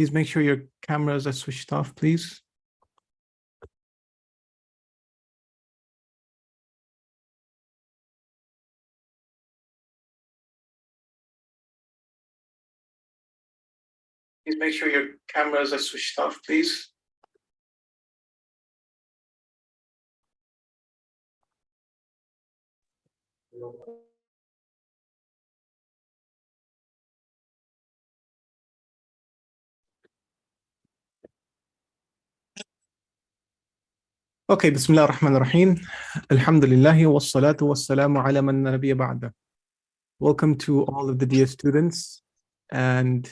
Please make sure your cameras are switched off, please. Please make sure your cameras are switched off, please. Okay, Bismillah ar-Rahman ar-Rahim. Alhamdulillahi wassalatu wassalamu ala man nabiyya ba'da. Welcome to all of the dear students. And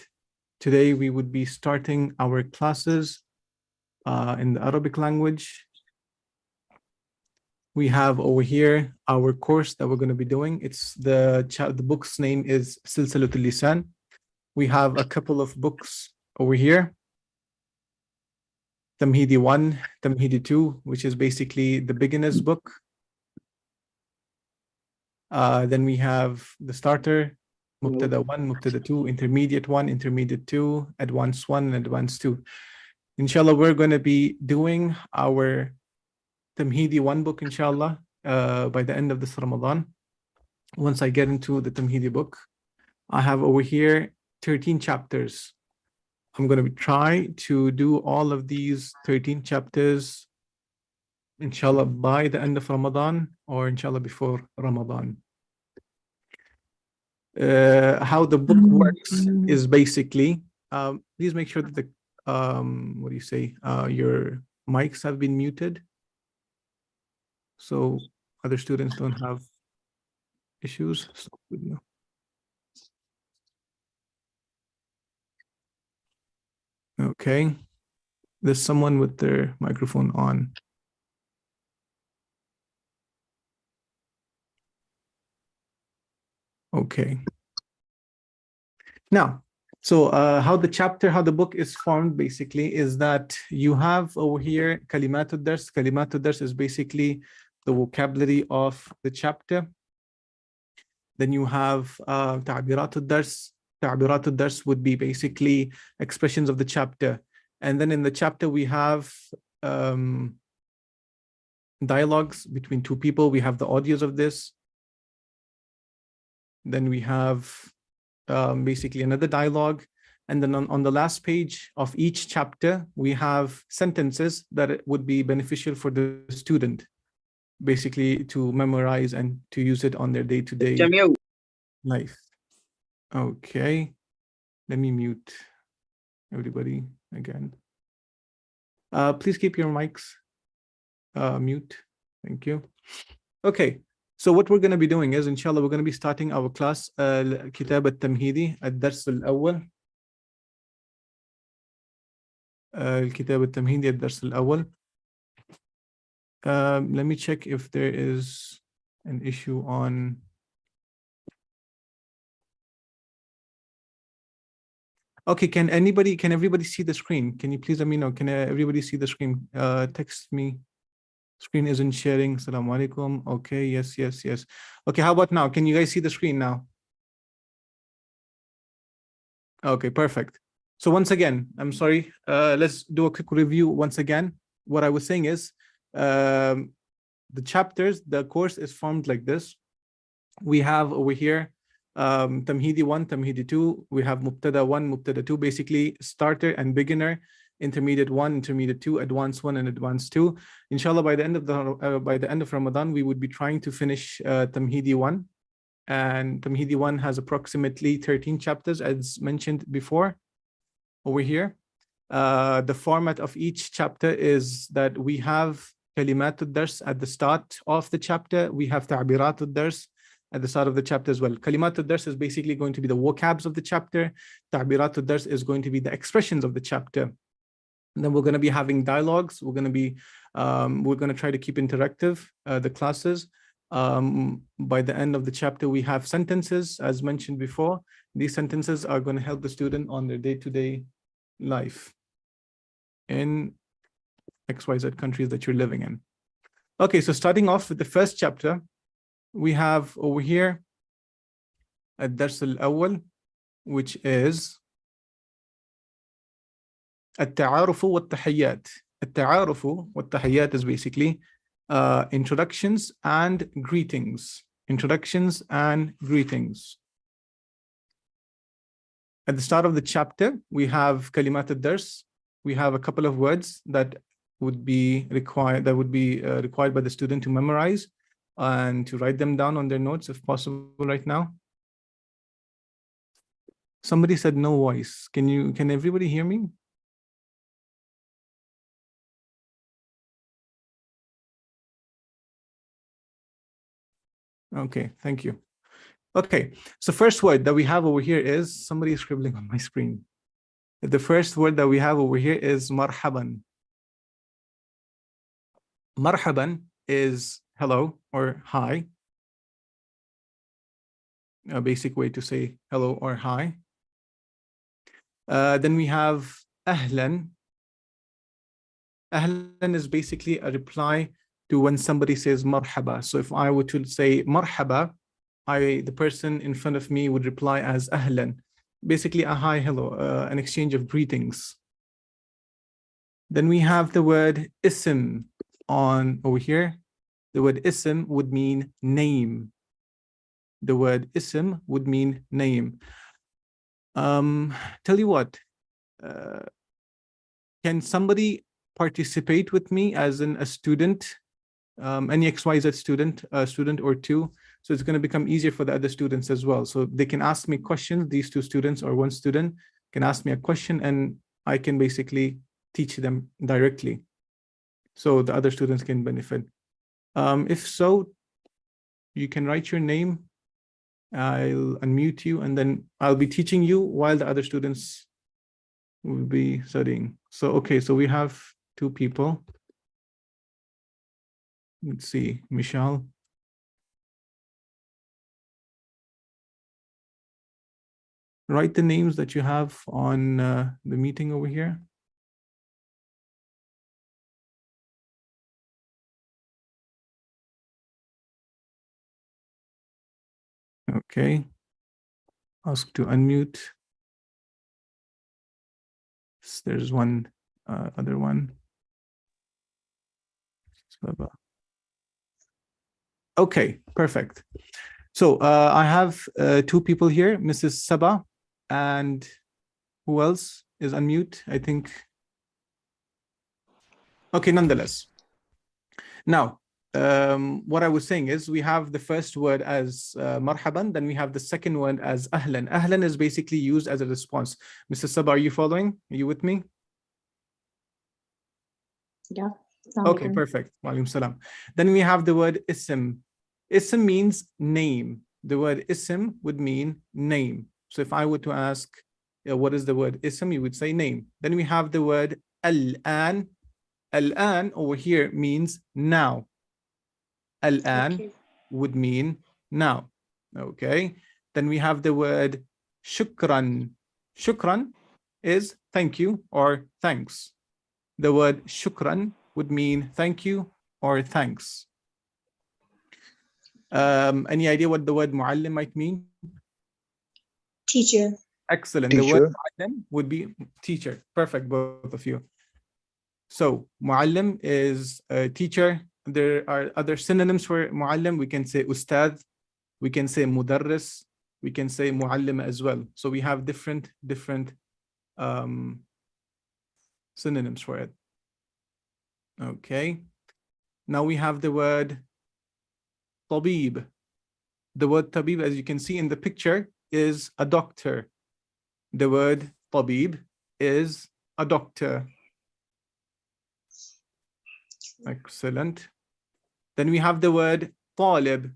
today we would be starting our classes in the Arabic language. We have over here our course that we're going to be doing. It's the book's name is Silsilatul Lisan. We have a couple of books over here. Tamhidi 1, Tamhidi 2, which is basically the beginner's book. Then we have the starter, Mubtada 1, Mubtada 2, Intermediate 1, Intermediate 2, Advanced 1, and Advanced 2. Inshallah, we're going to be doing our Tamhidi 1 book, inshallah, by the end of this Ramadan. Once I get into the Tamhidi book, I have over here 13 chapters. I'm going to try to do all of these 13 chapters, inshallah, by the end of Ramadan or inshallah before Ramadan. How the book works is basically, please make sure that the, what do you say, your mics have been muted, so other students don't have issues. Okay, there's someone with their microphone on. Okay. Now, so how the book is formed basically is that you have over here Kalimatud Dars. Kalimatud Dars is basically the vocabulary of the chapter. Then you have Ta'biratud Dars. Ta'biratud Dars would be basically expressions of the chapter. And then in the chapter we have dialogues between two people. We have the audios of this. Then we have basically another dialogue. And then on the last page of each chapter, we have sentences that would be beneficial for the student, basically to memorize and to use it on their day-to-day life. Okay, let me mute everybody again. Please keep your mics mute. Thank you. Okay. So what we're going to be doing is, inshallah, we're going to be starting our class, Kitab al-Tamhidi, al-Dars al-Awwal. Kitab al-Tamhidi, al-Dars al-Awwal. Let me check if there is an issue on. Okay, can everybody see the screen? Can you please let me know? Can everybody see the screen? Text me. Screen isn't sharing. Assalamu alaikum. Okay, yes. Okay, how about now? Can you guys see the screen now? Okay, perfect. So once again, I'm sorry. Let's do a quick review once again. What I was saying is the chapters, the course is formed like this. We have over here Tamhidi 1, Tamhidi 2. We have Mubtada 1, Mubtada 2, basically starter and beginner. Intermediate 1, Intermediate 2, Advanced 1, and Advanced 2. Inshallah, by the end of Ramadan, we would be trying to finish Tamhidi 1. And Tamhidi 1 has approximately 13 chapters, as mentioned before. Over here, the format of each chapter is that we have Kalimatud Dars at the start of the chapter. We have Ta'biratud Dars at the start of the chapter as well. Kalimatud Dars is basically going to be the vocabs of the chapter. Ta'biratud Dars is going to be the expressions of the chapter. And then we're going to be having dialogues. We're going to try to keep interactive the classes. By the end of the chapter, we have sentences, as mentioned before. These sentences are going to help the student on their day-to-day life in XYZ countries that you're living in. Okay, so starting off with the first chapter, we have over here Ad-Dars al-Awwal, which is التعارف والتحيات. التعارف والتحيات is basically introductions and greetings. Introductions and greetings. At the start of the chapter, we have kalimat al-dars. We have a couple of words that would be required, required by the student to memorize and to write them down on their notes if possible right now. Somebody said no voice. Can everybody hear me? Okay, thank you. Okay, so first word that we have over here is, somebody is scribbling on my screen. The first word that we have over here is marhaban. Marhaban is hello or hi. A basic way to say hello or hi. Then we have ahlan. Ahlan is basically a reply to when somebody says marhaba. So if I were to say marhaba, the person in front of me would reply as ahlan. Basically a hi, hello, an exchange of greetings. Then we have the word ism on over here. The word ism would mean name. The word ism would mean name. Tell you what, can somebody participate with me as in a student, any XYZ student, a student or two? So it's going to become easier for the other students as well. So they can ask me questions, these two students or one student can ask me a question and I can basically teach them directly. So the other students can benefit. If so, you can write your name. I'll unmute you and then I'll be teaching you while the other students will be studying. So, okay, so we have two people. Let's see, Michelle. Write the names that you have on the meeting over here. Okay. Ask to unmute. There's one other one. Okay, perfect. So I have two people here, Mrs. Saba, and who else is unmute? I think. Okay, nonetheless. Now, what I was saying is we have the first word as marhaban, then we have the second word as ahlan. Ahlan is basically used as a response. Mrs. Saba, are you following? Are you with me? Yeah. Okay, perfect. Walaikum salam. Then we have the word ism. Ism means name. The word ism would mean name. So if I were to ask, what is the word ism, you would say name. Then we have the word al-an. Al-an over here means now. Al-an would mean now. Okay. Then we have the word shukran. Shukran is thank you or thanks. The word shukran would mean thank you or thanks. Any idea what the word muallim might mean? Teacher. Excellent. Teacher. The word muallim would be teacher. Perfect, both of you. So muallim is a teacher. There are other synonyms for muallim. We can say ustad, we can say mudarris, we can say muallim as well. So we have different synonyms for it. Okay. Now we have the word tabib. The word tabib, as you can see in the picture, is a doctor. The word tabib is a doctor. Excellent. Then we have the word talib.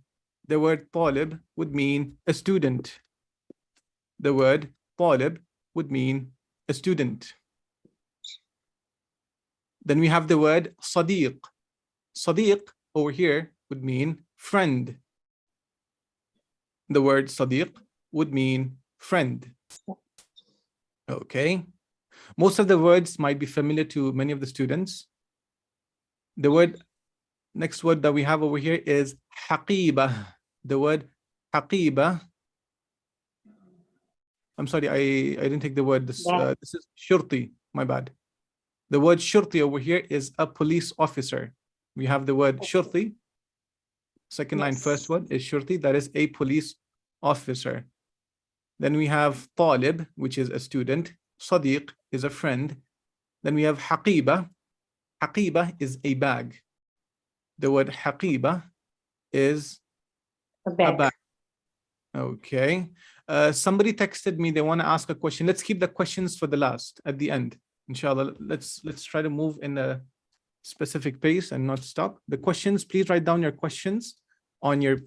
The word talib would mean a student. The word talib would mean a student. Then we have the word sadiq. Sadiq over here would mean friend. The word sadiq would mean friend. Okay. Most of the words might be familiar to many of the students. The next word that we have over here is haqiba. The word haqiba. I'm sorry, I didn't take the word. This is shurti. My bad. The word shurti over here is a police officer. We have the word shurti. Second line, first word is shurti, that is a police officer. Then we have talib, which is a student. Sadiq is a friend. Then we have haqiba. Haqiba is a bag. The word haqiba is a bag. Okay. Somebody texted me, they want to ask a question. Let's keep the questions for the last, at the end. Inshallah, let's try to move in a specific pace and not stop. The questions, please write down your questions on your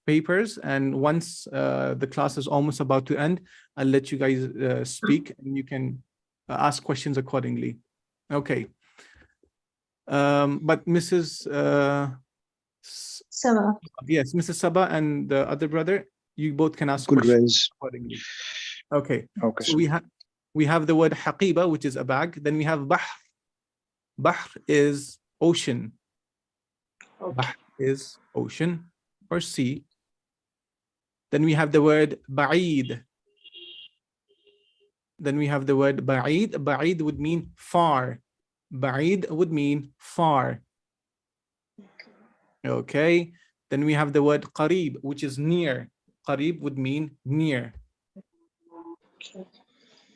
papers, and once the class is almost about to end, I'll let you guys speak and you can ask questions accordingly. Okay. But Mrs. Sabah. Yes, Mrs. Sabah and the other brother, you both can ask Good questions ways. accordingly. Okay. Okay. So we have the word haqiba, which is a bag. Then we have bahr. Bahr is ocean. Bahr is ocean or sea. Then we have the word ba'id. Then we have the word ba'id. Ba'id would mean far. Ba'id would mean far. Okay. Then we have the word qarib, which is near. Qarib would mean near.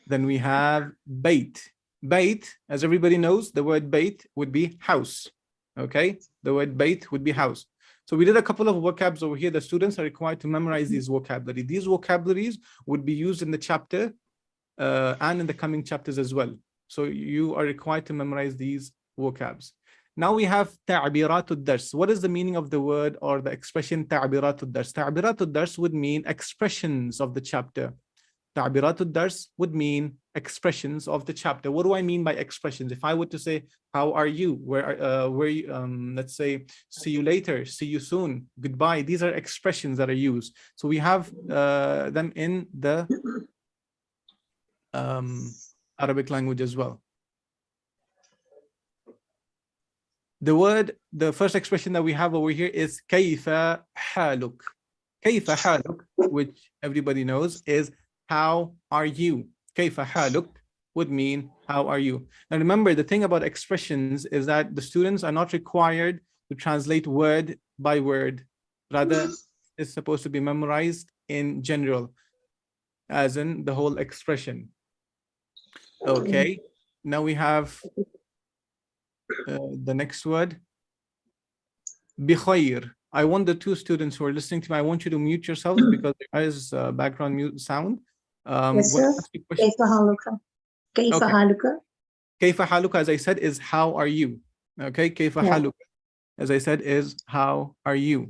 Then we have bayt. Bayt, as everybody knows, the word bayt would be house. Okay. The word bayt would be house. So we did a couple of vocabs over here. The students are required to memorize these vocabulary. These vocabularies would be used in the chapter and in the coming chapters as well. So you are required to memorize these vocabs. Now we have ta'biratul dars. What is the meaning of the word or the expression ta'biratul dars? Ta'biratul dars would mean expressions of the chapter. Ta'biratul dars would mean expressions of the chapter. What do I mean by expressions? If I were to say, how are you? Where you, let's say, see you later, see you soon, goodbye. These are expressions that are used. So we have them in the Arabic language as well. The first expression that we have over here is kayfa haluk. Kayfa haluk, which everybody knows, is how are you? Kayfa haluk would mean how are you? Now remember, the thing about expressions is that the students are not required to translate word by word. Rather, it's supposed to be memorized in general, as in the whole expression. Okay, now we have the next word, bikhair. I want the two students who are listening to me, I want you to mute yourselves because there is background mute sound. Yes, sir. Kayfa haluka. Kayfa haluka. Kayfa haluka, as I said, is how are you? Okay, kayfa haluka, as I said, is how are you?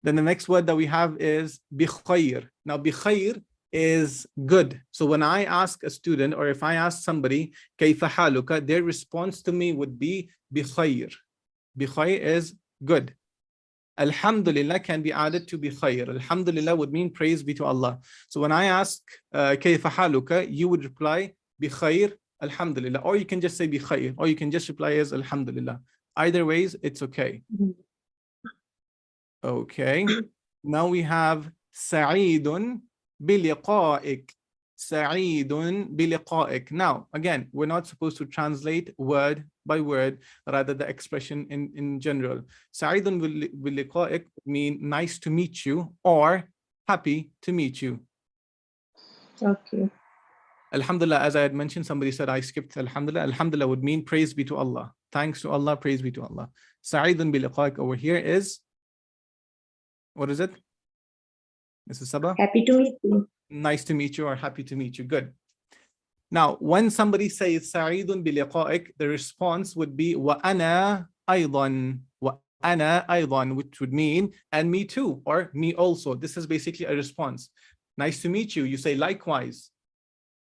Then the next word that we have is bikhair. Now bikhair is good. So when I ask a student, or if I ask somebody, kayfa haluka, their response to me would be bikhair. Bikhair is good. Alhamdulillah can be added to bikhair. Alhamdulillah would mean praise be to Allah. So when I ask kayfa haluka, you would reply bikhair, alhamdulillah, or you can just say bikhair, or you can just reply as alhamdulillah. Either ways, it's okay. Okay. Now we have sa'idun biliqa'ik. Sa'idun biliqa'ik. Now, again, we're not supposed to translate word by word, rather the expression in general. Sa'idun biliqa'ik mean nice to meet you or happy to meet you. Okay. Alhamdulillah, as I had mentioned, somebody said I skipped Alhamdulillah. Alhamdulillah would mean praise be to Allah. Thanks to Allah, praise be to Allah. Sa'idun biliqa'ik over here is, what is it? Mrs. Sabah? Happy to meet you. Nice to meet you or happy to meet you. Good. Now, when somebody says Sa'idun biliqa'ik, the response would be wa ana aydan. Wa ana aydan, which would mean and me too, or me also. This is basically a response. Nice to meet you. You say likewise.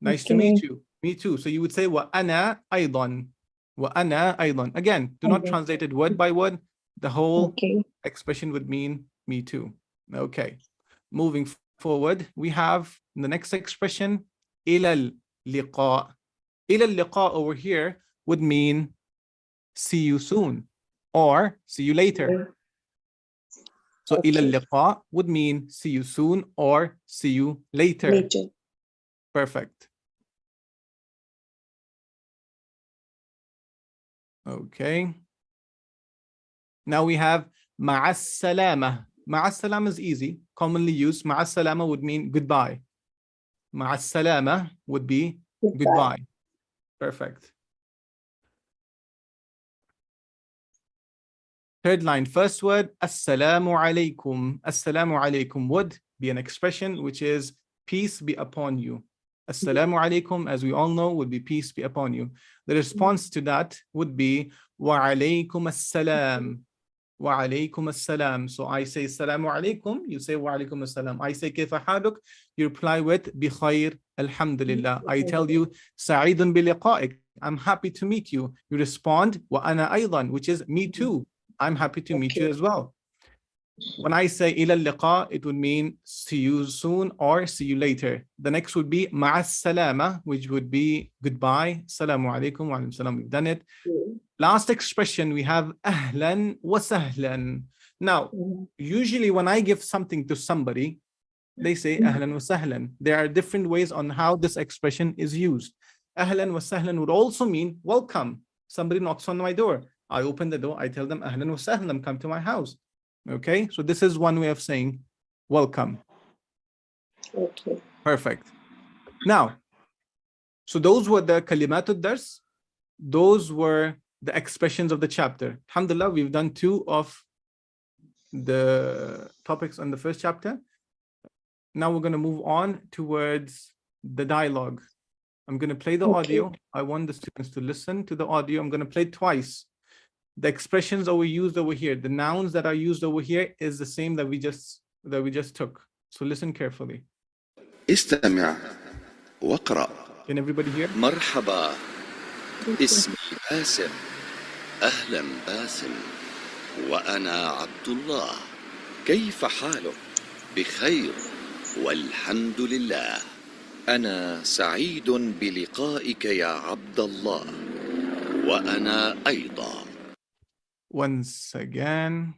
Nice to meet you. Me too. So you would say wa ana aydan. Wa ana aydan. Again, do not translate it word by word. The whole expression would mean me too. Okay. Moving forward, we have the next expression, ilal liqa. Ilal liqa over here would mean see you soon or see you later. So ilal liqa would mean see you soon or see you later. Perfect. Okay. Now we have ma'as salama. Ma'as salama is easy, commonly used. Ma'as salama would mean goodbye. Ma'as salama would be goodbye. Perfect. Third line, first word, assalamu alaikum. Assalamu alaikum would be an expression which is peace be upon you. Assalamu alaikum, as we all know, would be peace be upon you. The response to that would be wa alaikum assalam. Wa alaikum assalam. So I say assalamu alaikum, you say wa alaikum assalam. I say kayfa haluk, you reply with bi khair, alhamdulillah. I tell you sa'idun bi liqa'ik, I'm happy to meet you. You respond wa ana aydan, which is me too. I'm happy to meet you as well. When I say ila liqa, it would mean see you soon or see you later. The next would be ma'as salama, which would be goodbye. Assalamu alaikum wa alaikum salam. We've done it. Last expression, we have ahlan wa sahlan. Now, usually when I give something to somebody, they say ahlan wa sahlan. There are different ways on how this expression is used. Ahlan wa sahlan would also mean welcome. Somebody knocks on my door. I open the door, I tell them ahlan wa sahlan, come to my house. Okay, so this is one way of saying welcome. Okay. Perfect. Now, so those were the kalimatud dars. Those were the expressions of the chapter. Alhamdulillah, we've done 2 of the topics on the first chapter. Now we're going to move on towards the dialogue. I'm going to play the audio. I want the students to listen to the audio. I'm going to play it twice. The expressions that we used over here, the nouns that are used over here is the same that we just took. So listen carefully. استمع واقرأ. Can everybody hear? مرحبا اسمي باسم أهلا باسم وأنا عبد الله كيف حالك؟ بخير والحمد لله أنا سعيد بلقائك يا عبد الله وأنا أيضا. Once again.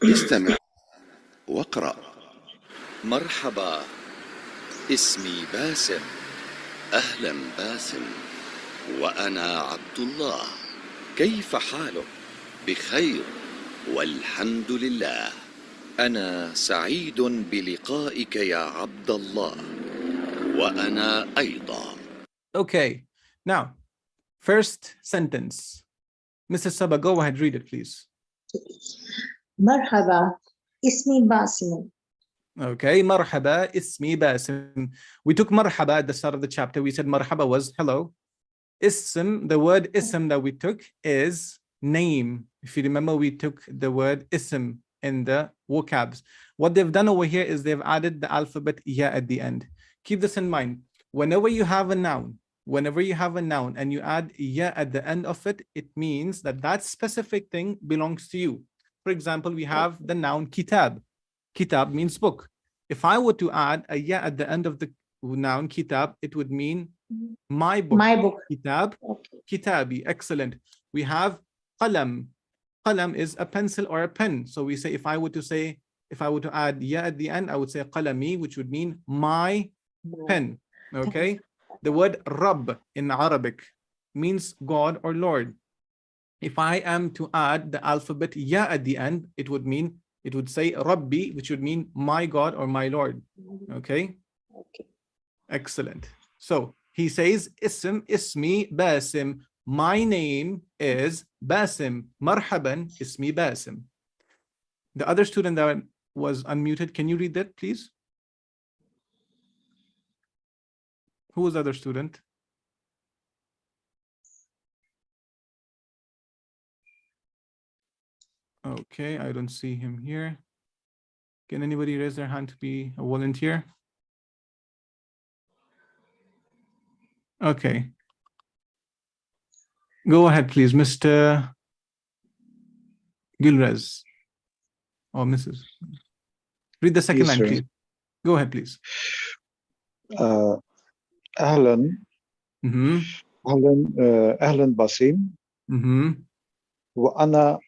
استمع واقرأ. مرحبا اسمي باسم أهلا باسم وأنا عبد الله كيف حالك؟ بخير والحمد لله أنا سعيد بلقائك يا عبد الله وأنا أيضا. Okay, now first sentence. Mrs. Saba, go ahead, read it, please. مرحبا اسمي باسم. Okay, marhaba ismi basim. We took marhaba at the start of the chapter. We said marhaba was hello. Ism, the word ism that we took is name. If you remember, we took the word ism in the vocabs. What they've done over here is they've added the alphabet ya at the end. Keep this in mind. Whenever you have a noun and you add ya at the end of it, it means that that specific thing belongs to you. For example, we have the noun kitab. Kitab means book. If I were to add a ya at the end of the noun kitab, it would mean my book. My book. Kitab, kitabi. Excellent. We have qalam. Qalam is a pencil or a pen. So we say, if I were to add ya at the end, I would say qalami, which would mean my pen. Okay. The word Rabb in Arabic means God or Lord. If I am to add the alphabet ya at the end, it would say Rabbi, which would mean my God or my Lord. Okay? Excellent. So he says, ismi Basim. My name is Basim. Marhaban ismi Basim. The other student that was unmuted, can you read that, please? Who was the other student? Okay, I don't see him here. Can anybody raise their hand to be a volunteer? Okay. Go ahead, please, Mr. Gilrez or Mrs. Read the second line, please. Go ahead, please. أهلا أهلا باسم وأنا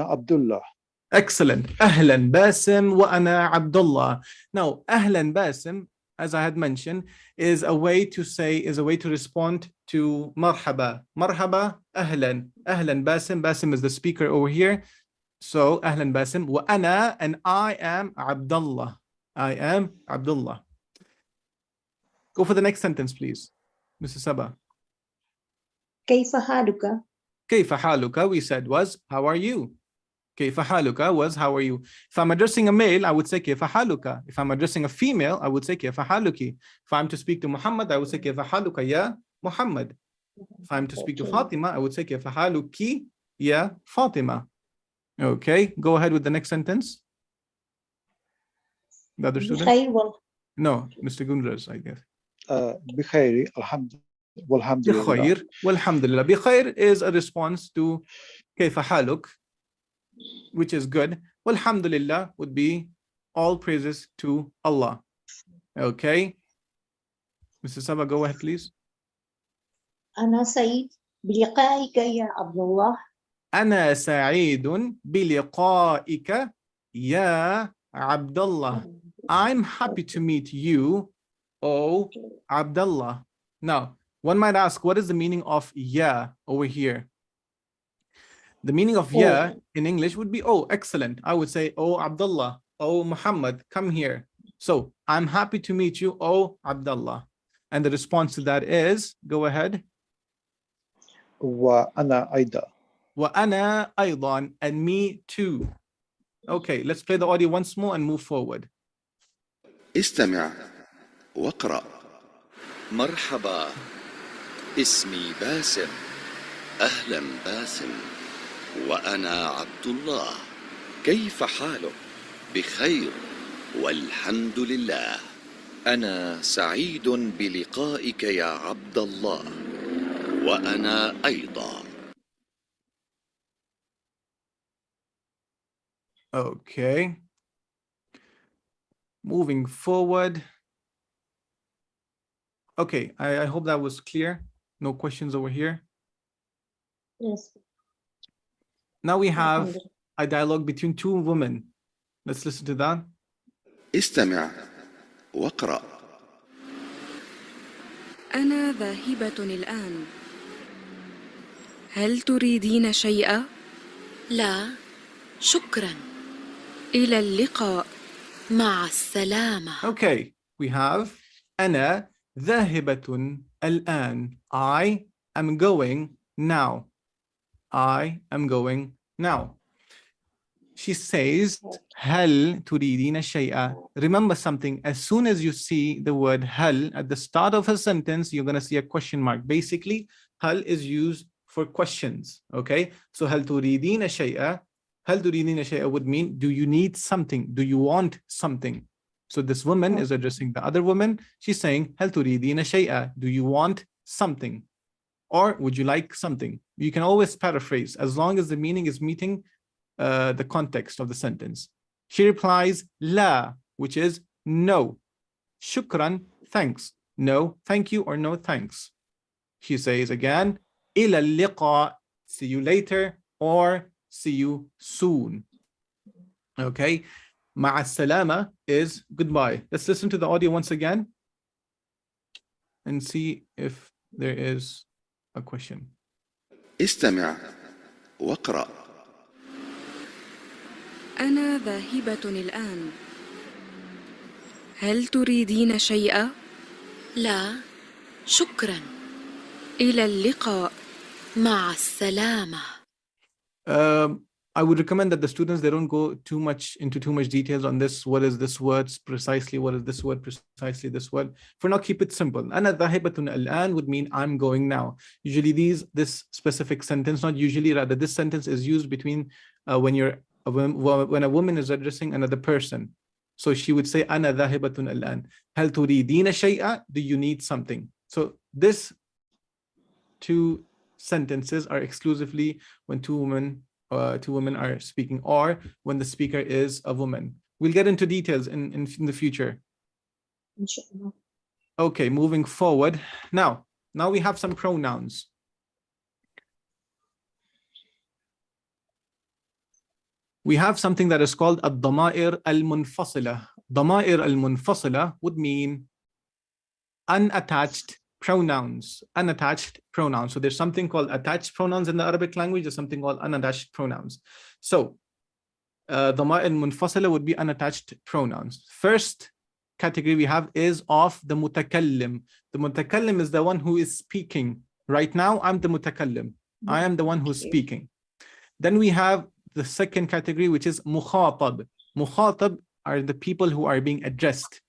عبد الله. Excellent. أهلا باسم وأنا عبد الله. Now, أهلا باسم, as I had mentioned, is a way to respond to marhaba. Marhaba, ahlan. Ahlan Basim. Basim is the speaker over here. So, ahlan Basim. Wa ana, and I am Abdullah. I am Abdullah. Go for the next sentence, please. Mrs. Saba. كيف حالك؟ كيف حالك, we said, was how are you? كيف حالك was how are you? If I'm addressing a male, I would say كيف حالك. If I'm addressing a female, I would say كيف حالك. If I'm to speak to Muhammad, I would say كيف حالك يا Muhammad. If I'm to speak to Fatima, I would say كيف حالك يا Fatima. Okay, go ahead with the next sentence. The other student? بخير No, Mr. Gundras, I guess. بخير الحمد والحمد لله. بخير والحمد لله. بخير is a response to كيف حالك, which is good. Walhamdulillah would be all praises to Allah. Okay. Mr. Saba, go ahead, please. أنا سعيد بلقائك يا عبد الله. أنا سعيد بلقائك يا عبد الله. I'm happy to meet you, O Abdullah. Now, one might ask, what is the meaning of ya over here? The meaning of ya in English would be, oh, excellent. I would say, oh, Abdullah, oh, Muhammad, come here. So, I'm happy to meet you, oh, Abdullah. And the response to that is, go ahead. وأنا أيضا. وأنا أيضا, and me too. Okay, let's play the audio once more and move forward. استمع واقرأ. مرحبا، اسمي باسم. أهلا باسم، وأنا عبد الله. كيف حالك؟ بخير والحمد لله. أنا سعيد بلقائك يا عبد الله، وأنا أيضا. Okay. Moving forward. Okay, I hope that was clear. No questions over here. Yes. Now we have a dialogue between two women. Let's listen to that. استمع واقرأ. أنا ذاهبة الآن. هل تريدين شيئا؟ لا، شكرا. إلى اللقاء. مع السلامة. Okay, we have أنا ذاهبة الآن. I am going now. I am going now. She says, هل تريدين شيئا? Remember something, as soon as you see the word هل at the start of a sentence, you're going to see a question mark. Basically, هل is used for questions. Okay, so هل تريدين شيئا? هل تريدين شيئا would mean, do you need something? Do you want something? So this woman is addressing the other woman. She's saying, هل تريدين شيئا? Do you want something? Or would you like something? You can always paraphrase as long as the meaning is meeting the context of the sentence. She replies, لا, which is no. Shukran, thanks. No, thank you, or no, thanks. She says again, إلى اللقاء, see you later, or see you soon. Okay, مع السلامة is goodbye. Let's listen to the audio once again and see if there is a question. استمع واقرأ. أنا ذاهبة الآن. هل تريدين شيئا؟ لا، شكرا. إلى اللقاء. مع السلامة. I would recommend that the students, they don't go into too much details on this. What is this word precisely? What is this word precisely? This word. For now, keep it simple. أنا ذاهبة الآن would mean I'm going now. Usually this specific sentence, not usually, rather this sentence is used between when a woman is addressing another person. So she would say أنا ذاهبة الآن. هل تريدين شيئا? Do you need something? So this two sentences are exclusively when two women are speaking, or when the speaker is a woman. We'll get into details in the future. Okay, moving forward. Now we have some pronouns. We have something that is called الضمائر المنفصلة. ضمائر المنفصلة would mean unattached pronouns. Unattached pronouns. So there's something called attached pronouns in the Arabic language. There's something called unattached pronouns. So ضمائر منفصلة would be unattached pronouns. First category we have is of the mutakallim. The mutakallim is the one who is speaking. Right now, I'm the mutakallim. I am the one who's speaking. Then we have the second category, which is mukhatab. Mukhatab are the people who are being addressed.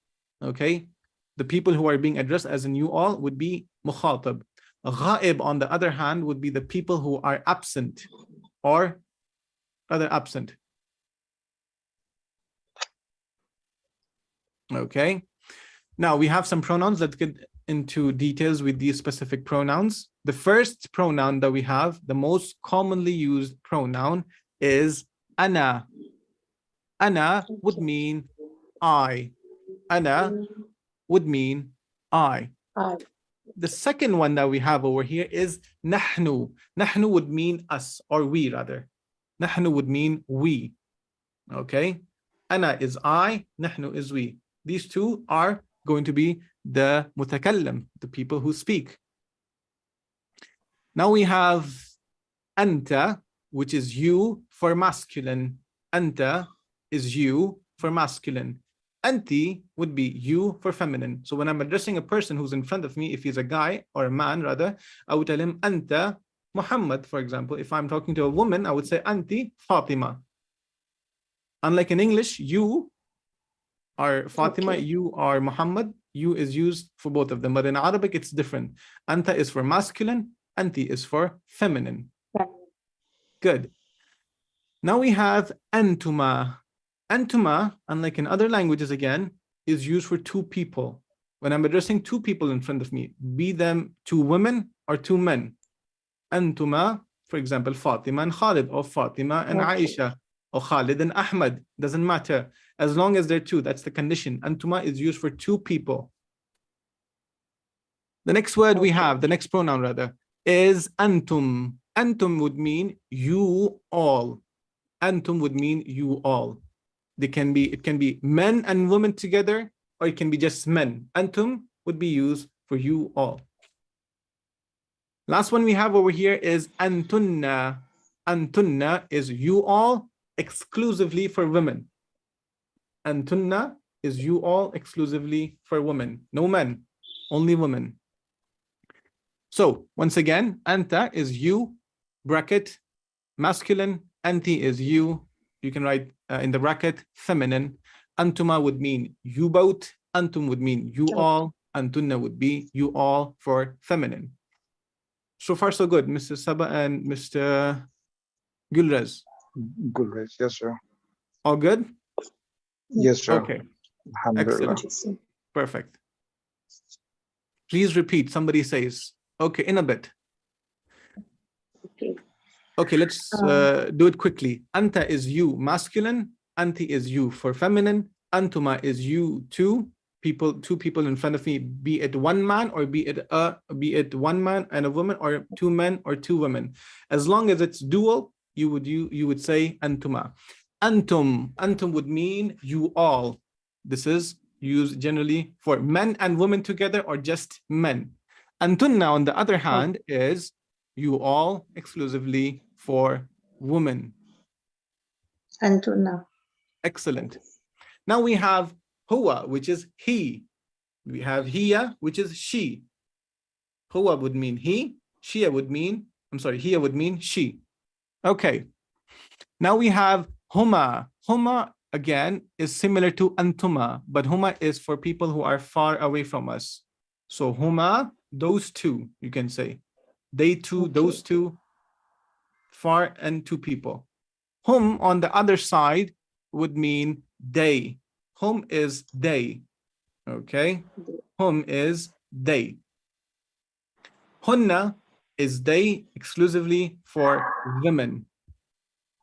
Okay? The people who are being addressed as in you all would be mukhatab. Ghaib, on the other hand, would be the people who are absent or rather absent. Okay. Now we have some pronouns that get into details with these specific pronouns. The first pronoun that we have, the most commonly used pronoun, is ana. Ana would mean I. Ana would mean I. The second one that we have over here is nahnu. Nahnu would mean us, or we rather. Nahnu would mean we. Okay. Ana is I, nahnu is we. These two are going to be the mutakallim, the people who speak. Now we have anta, which is you for masculine. Anta is you for masculine. Anti would be you for feminine. So when I'm addressing a person who's in front of me, if he's a guy or a man rather, I would tell him anta Muhammad, for example. If I'm talking to a woman, I would say anti Fatima. Unlike in English, you are Fatima, okay. You are Muhammad. You is used for both of them. But in Arabic, it's different. Anta is for masculine. Anti is for feminine. Yeah. Good. Now we have antuma. Antuma, unlike in other languages again, is used for two people. When I'm addressing two people in front of me, be them two women or two men. Antuma, for example, Fatima and Khalid, or Fatima and okay. Aisha, or Khalid and Ahmad. Doesn't matter. As long as they're two, that's the condition. Antuma is used for two people. The next word we have, the next pronoun rather, is antum. Antum would mean you all. Antum would mean you all. It can be men and women together, or it can be just men. Antum would be used for you all. Last one we have over here is antunna. Antunna is you all exclusively for women. Antunna is you all exclusively for women. No men, only women. So once again, anta is you, bracket, masculine. Anti is you. You can write in the bracket, feminine. Antuma would mean you both. Antum would mean you all. Antunna would be you all for feminine. So far, so good, Mr. Saba and Mr. Gulrez. Gulrez, yes, sir. All good? Yes, sir. Okay. Excellent. Perfect. Please repeat. Somebody says. Okay, in a bit. Okay, let's do it quickly. Anta is you, masculine. Anti is you for feminine. Antuma is you, two people in front of me, be it one man or be it one man and a woman, or two men or two women. As long as it's dual, you would say antuma. Antum would mean you all. This is used generally for men and women together or just men. Antunna, on the other hand, is you all exclusively for women. Antunna. Excellent. Now we have huwa, which is he. We have hiya, which is she. Huwa would mean he. Hiya would mean she. Okay. Now we have huma. Huma, again, is similar to antuma, but huma is for people who are far away from us. So huma, those two, you can say. They two, those two, far and two people. Hum, on the other side, would mean they. Hum is they. Okay? Hum is they. Hunna is they exclusively for women.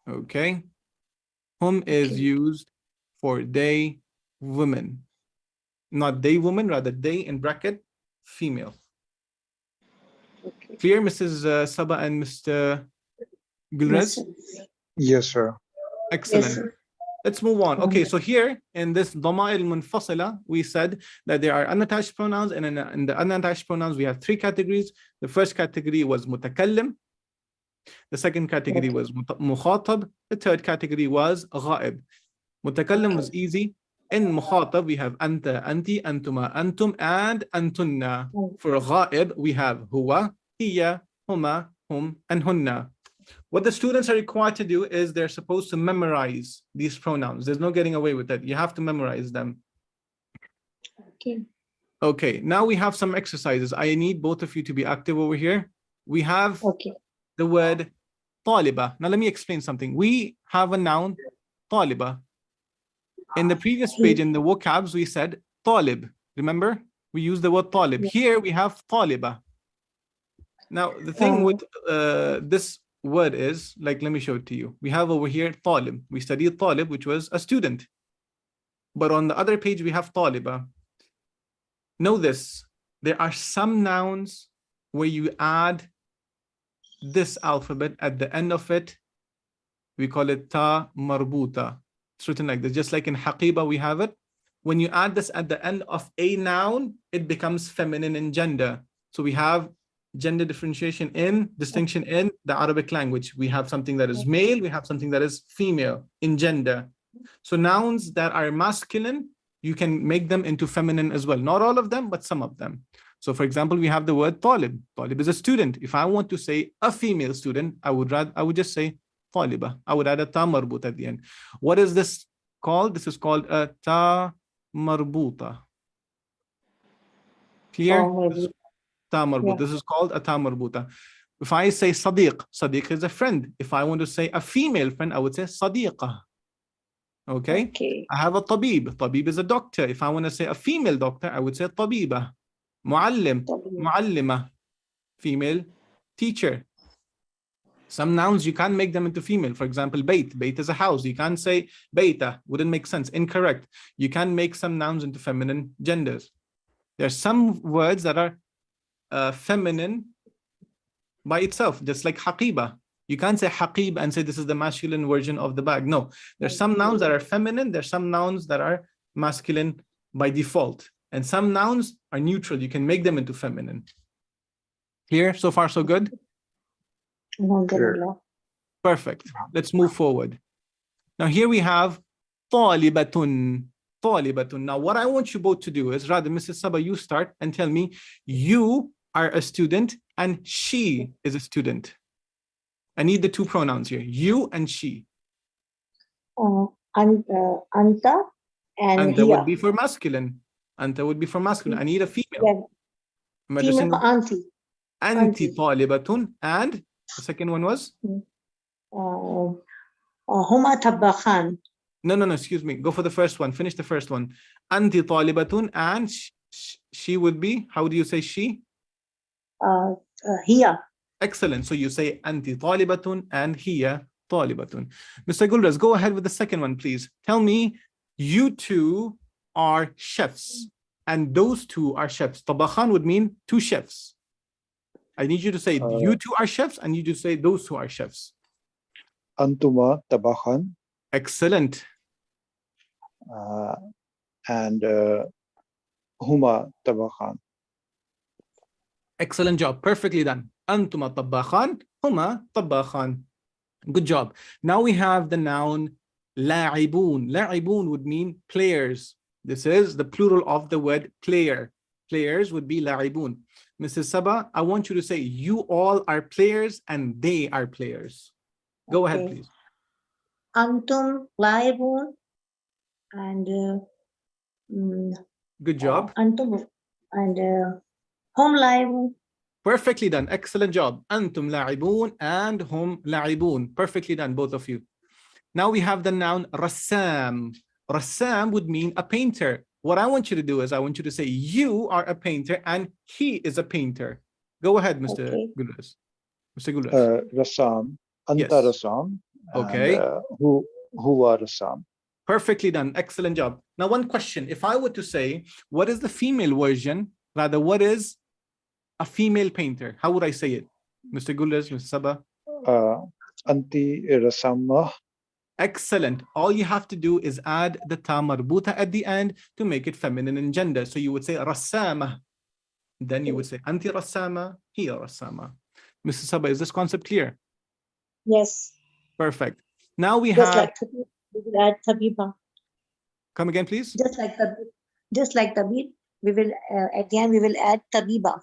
Okay? Hum is used for they, women. Not they, women, rather they in bracket, female. Clear, Mrs. Saba and Mr. Gulrez? Yes, sir. Excellent. Yes, sir. Let's move on. Okay, so here in this ضمائر المنفصلة, we said that there are unattached pronouns, and in the unattached pronouns, we have three categories. The first category was متكلم. The second category was مخاطب. The third category was غائب. متكلم was easy. In مخاطب, we have أنت, أنتِ, أنتما, أنتم, and أنتن. For غائب, we have هو, هي, هما, هم, and هن. What the students are required to do is they're supposed to memorize these pronouns. There's no getting away with it. You have to memorize them. Okay. Okay, now we have some exercises. I need both of you to be active over here. We have Okay. the word طالبة. Now let me explain something. We have a noun طالبة. In the previous page in the vocabs, we said طالب. Remember? We used the word طالب. Here we have طالبة. Now the thing with this word is, like, let me show it to you. We have over here طالب. We studied طالب, which was a student. But on the other page, we have طالبة. Know this, there are some nouns where you add this alphabet at the end of it. We call it ta marbuta. It's written like this, just like in haqiba we have it. When you add this at the end of a noun, it becomes feminine in gender. So we have gender differentiation distinction in the Arabic language. We have something that is male, we have something that is female in gender. So nouns that are masculine, you can make them into feminine as well. Not all of them, but some of them. So for example, we have the word talib. Talib is a student. If I want to say a female student, I would just say taliba. I would add a ta marbut at the end. What is this called? This is called a ta marbuta. Clear? Ta marbut. This is called a ta marbuta. If I say sadiq, sadiq is a friend. If I want to say a female friend, I would say sadiqa. Okay? I have a tabib. Tabib is a doctor. If I want to say a female doctor, I would say tabiba. Muallim, muallima, female teacher. Some nouns you can't make them into female. For example, bayt. Bayt is a house. You can't say bayta. Wouldn't make sense. Incorrect. You can make some nouns into feminine genders. There are some words that are feminine by itself, just like haqiba. You can't say haqib and say this is the masculine version of the bag. No, there's some nouns that are feminine. There's some nouns that are masculine by default. And some nouns are neutral. You can make them into feminine. Clear? So far, so good? Perfect. Let's move forward. Now here we have طالبة. طالبة. Now what I want you both to do is, rather, Mrs. Saba, you start and tell me you are a student and she is a student. I need the two pronouns here, you and she. Anta and Anta would be for masculine. Anta would be for masculine. I need a female. Female auntie. Anti طالبة. And the second one was? Huma tabakhan. No, excuse me. Go for the first one. Finish the first one. Anti طالبة, and she would be, how do you say she? Hiya. Excellent. So you say anti طالبة and hiya طالبة. Mr. Gulraz, go ahead with the second one, please. Tell me, you two are chefs and those two are chefs. Tabakhan would mean two chefs. I need you to say you two are chefs and you to say those two are chefs. Antuma tabakhan. Excellent. And huma tabakhan. Excellent job. Perfectly done. Antuma tabakhan, huma tabakhan. Good job. Now we have the noun la'ibun. La'ibun would mean players. This is the plural of the word player. Players would be la'ibun. Mrs. Saba, I want you to say you all are players and they are players. Go ahead, please. Antum la'ibun and good job. Antum and hum la'ibun. Perfectly done. Excellent job. Antum la'ibun and hum la'ibun. Perfectly done, both of you. Now we have the noun rassam. Rassam would mean a painter. What I want you to do is I want you to say you are a painter and he is a painter. Go ahead, Mr. Gulraz. Mr. Gulraz. Rassam. Anta yes. rassam. Okay. Huwa rassam. Perfectly done. Excellent job. Now one question. If I were to say, what is the female version? Rather, what is a female painter? How would I say it? Mr. Gulraz, Mr. Saba? Anti rasamah. Excellent. All you have to do is add the ta marbuta at the end to make it feminine in gender. So you would say rassama. Then you would say anti rassama, hiya rassama. Mrs. Saba, is this concept clear? Yes. Perfect. Now we Just have, like we will add tabiba. come again, please. Just like tabib, we will again we will add tabiba.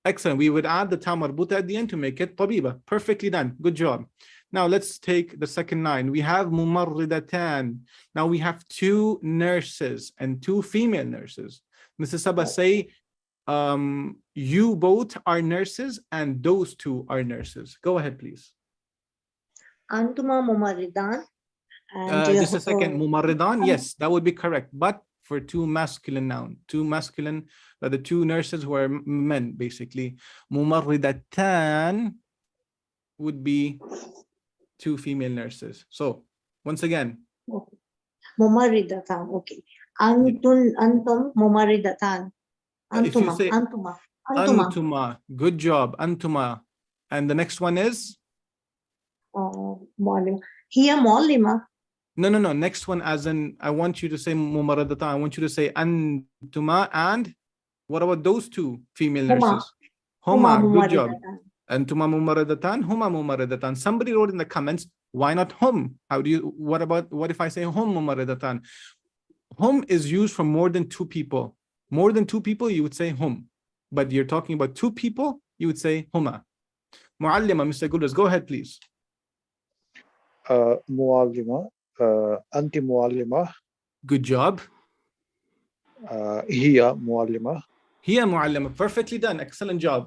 Excellent. We would add the ta marbuta at the end to make it tabiba. Perfectly done. Good job. Now let's take the second line. We have mumarridatan. Now we have two nurses and two female nurses. Mrs. Saba, say, you both are nurses and those two are nurses. Go ahead, please. Antuma mumarridan. And Just a second. Mumarridan, yes, that would be correct. But for two masculine noun, two masculine, the two nurses who are men, basically. Mumarridatan would be two female nurses. So once again, mumarridatan. Okay. Antum mumarridatan. if you Antuma. say Antuma. antuma, good job, antuma. And the next one is? Muallima. Here muallima. No. Next one, as in, I want you to say mumaradatan. I want you to say antuma, and what about those two female nurses? Huma, good job. Antuma mumaradatan, huma mumaradatan. Somebody wrote in the comments, why not hum? What if I say hum mumaradatan? Hum is used for more than two people. More than two people, you would say hum. But you're talking about two people, you would say huma. Muallima, Mr. Gulas, go ahead, please. Muallima, anti muallima, Good job. hiya muallima, Hiya muallima, perfectly done. Excellent job.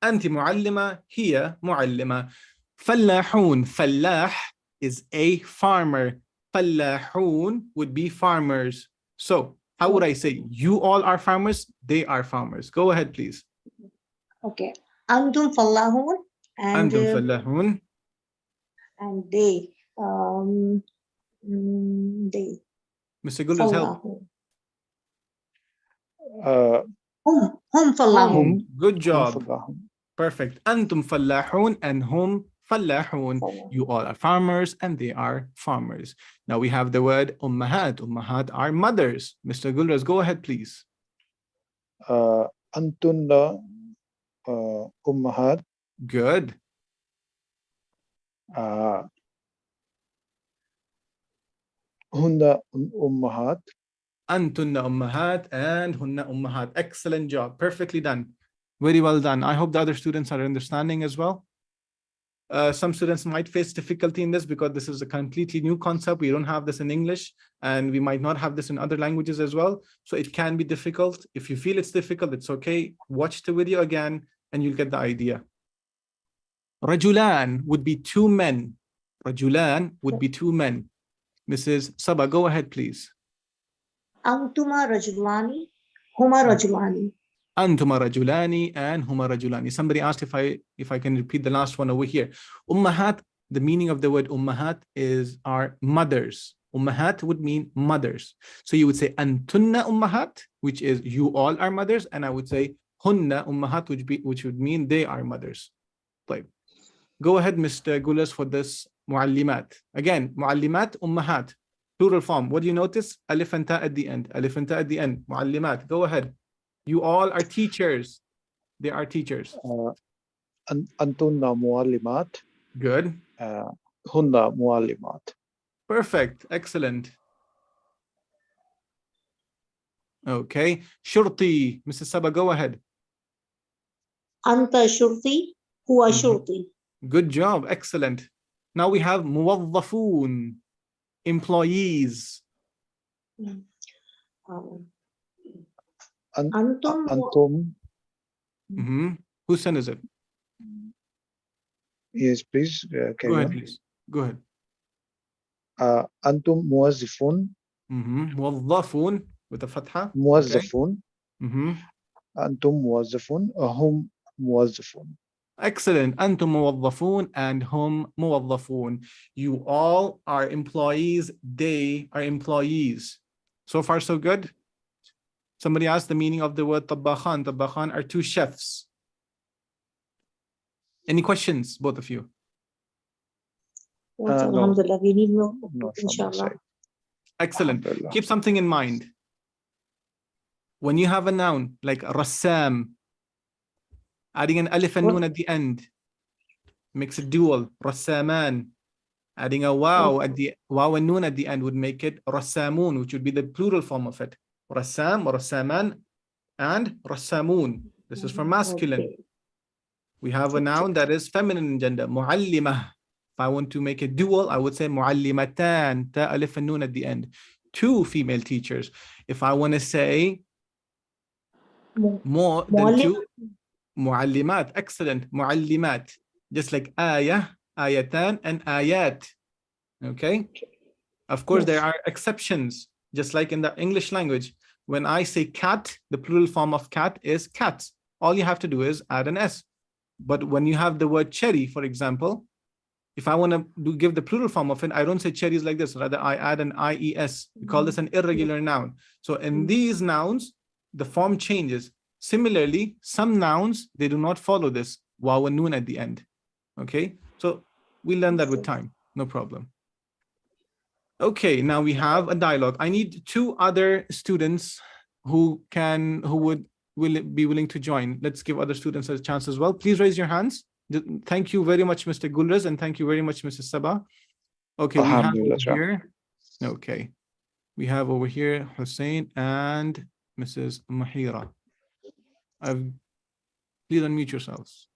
Anti muallima, hiya muallima. Fallahun, fallah is a farmer. Fallahun would be farmers. So how would I say? You all are farmers, they are farmers. Go ahead, please. Okay. Antum fallahun and Antum fallahun. And they. They. Mr. Gulas, help. Hum fallahun. Good job. fallahun. Perfect. Antum fallahun and hum fallahun. You all are farmers and they are farmers. Now we have the word ummahat. Ummahat are mothers. Mr. Gulras, go ahead, please. Antunna ummahat, Good. hunna ummahat, Antunna ummahat and hunna ummahat. Excellent job. Perfectly done. Very well done. I hope the other students are understanding as well. Some students might face difficulty in this because this is a completely new concept. We don't have this in English and we might not have this in other languages as well. So it can be difficult. If you feel it's difficult, it's okay. Watch the video again and you'll get the idea. Rajulan would be two men. Rajulan would be two men. Mrs. Saba, go ahead, please. Antuma rajulani. Huma rajulani. Antuma rajulani and huma rajulani. Somebody asked if I can repeat the last one over here. Ummahat, the meaning of the word ummahat are mothers. Ummahat would mean mothers. So you would say antunna ummahat, which is you all are mothers, and I would say hunna ummahat, which would mean they are mothers. Right. Go ahead, Mr. Gulas, for this muallimat. Again, muallimat, ummahat, plural form. What do you notice? Alif and ta at the end. Alif and ta at the end. Muallimat. Go ahead. You all are teachers. They are teachers. antunna muallimat, Good. hunna muallimat. Perfect. Excellent. Okay. Shurti. Mrs. Saba, go ahead. Anta shurti. Huwa shurti. Good job. Excellent. Now we have muwaddafun, employees. Antum. Whose son is it? Yes, please. Go ahead, please. Go ahead. Antum muwazzifun, Muwaddafun with a fatha. muwazzifun, Okay. antum muwazzifun, hum muwazzifun. Excellent. Antum muwaddafun and hum muwaddafun. You all are employees. They are employees. So far, so good. Somebody asked the meaning of the word tabakhan. Tabakhan are two chefs. Any questions, both of you? Okay, No. Alhamdulillah, we need no, Not from my inshallah. side. Excellent. Alhamdulillah. Keep something in mind. When you have a noun like rassam, adding an alif and noon at the end makes it dual. Rassaman. Adding a wow at the wow and noon at the end would make it rassamun, which would be the plural form of it. Rassam, rassaman, and rassamun. This is for masculine. Okay. We have a noun that is feminine in gender, muallimah. If I want to make it dual, I would say muallimatan, ta alif and noon at the end. 2 female teachers. If I want to say more than 2, muallimat. Excellent. Muallimat. Just like ayah, ayatan, and ayat. Okay. Of course, there are exceptions, just like in the English language. When I say cat, the plural form of cat is cats. All you have to do is add an S. But when you have the word cherry, for example, if I want to give the plural form of it, I don't say cherries like this. Rather, I add an IES. We call this an irregular noun. So in these nouns, the form changes. Similarly, some nouns, they do not follow this waw and noon at the end. Okay, so we learn that with time. No problem. Okay, now we have a dialogue. I need 2 other students who will be willing to join. Let's give other students a chance as well. Please raise your hands. Thank you very much, Mr. Gulraz, and thank you very much, Mrs. Sabah. Okay, we have over here. Okay, we have over here Hussein and Mrs. Mahira. Please unmute yourselves.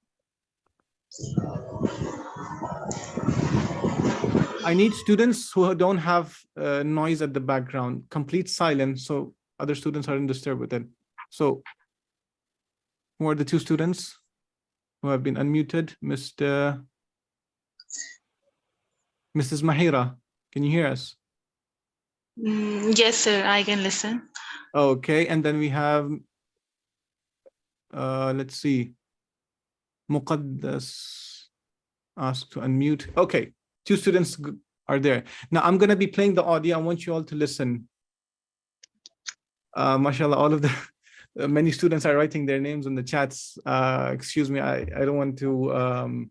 I need students who don't have noise at the background, complete silence, so other students aren't disturbed with it. So, who are the 2 students who have been unmuted? Mrs. Mahira, can you hear us? Yes, sir, I can listen. Okay, and then we have, let's see, Muqaddas asked to unmute. Okay, 2 students are there. Now I'm going to be playing the audio. I want you all to listen. Mashallah, all of the many students are writing their names in the chats. Excuse me, I don't want to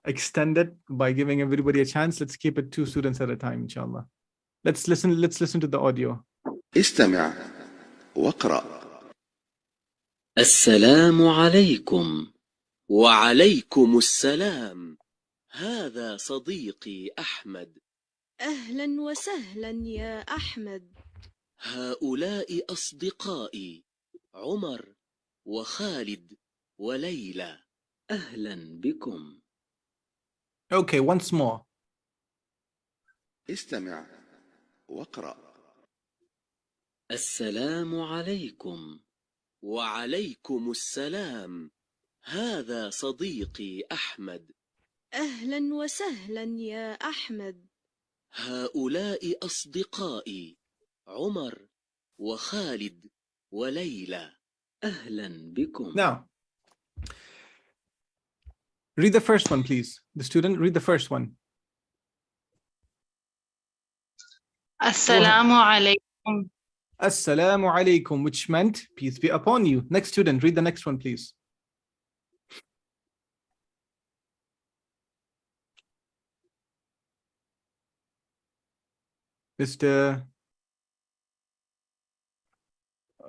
extend it by giving everybody a chance. Let's keep it 2 students at a time, inshallah. Let's listen to the audio. استمع واقرأ. السلام عليكم. وعليكم السلام. هذا صديقي أحمد. أهلا وسهلا يا أحمد. هؤلاء أصدقائي عمر وخالد وليلى. أهلا بكم. Okay, once more. استمع واقرأ. السلام عليكم. وعليكم السلام. هذا صديقي أحمد. أهلا وسهلا يا أحمد. هؤلاء أصدقائي عمر وخالد وليلى. أهلا بكم. Now, read the first one, please. The student, read the first one. Assalamu alaikum. Assalamu alaikum, which meant peace be upon you. Next student, read the next one, please. Mr.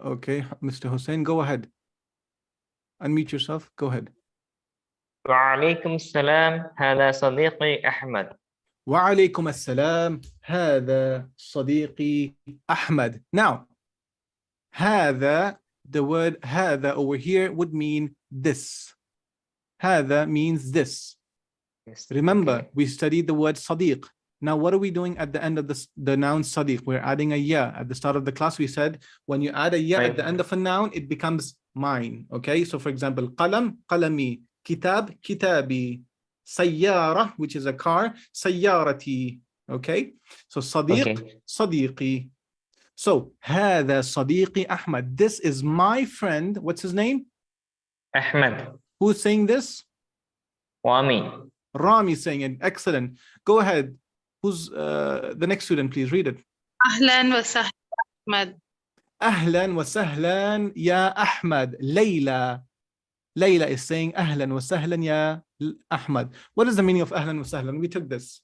Okay, Mr. Hussein, go ahead. Unmute yourself. Go ahead. وعليكم السلام هذا صديقي أحمد. وعليكم السلام هذا صديقي أحمد. Now, هذا, the word هذا over here would mean this. هذا means this. Yes. Remember, Okay. we studied the word صديق. Now, what are we doing at the end of the noun صديق? We're adding a ya. At the start of the class, we said when you add a ya at the end of a noun, it becomes mine. Okay, so for example, قلم قلمي, كتاب كتابي, سيارة, which is a car, سيارتي. Okay, so صديق صديقي. So هذا صديقي أحمد. This is my friend. What's his name? أحمد. Who's saying this? رامي. Rami saying it. Excellent. Go ahead. Who's the next student? Please read it. Ahlan wa sahlan Ahmad. أهلا وسهلا يا أحمد. Layla. Layla is saying أهلا وسهلا يا Ahmad. What is the meaning of أهلا وسهلا? We took this.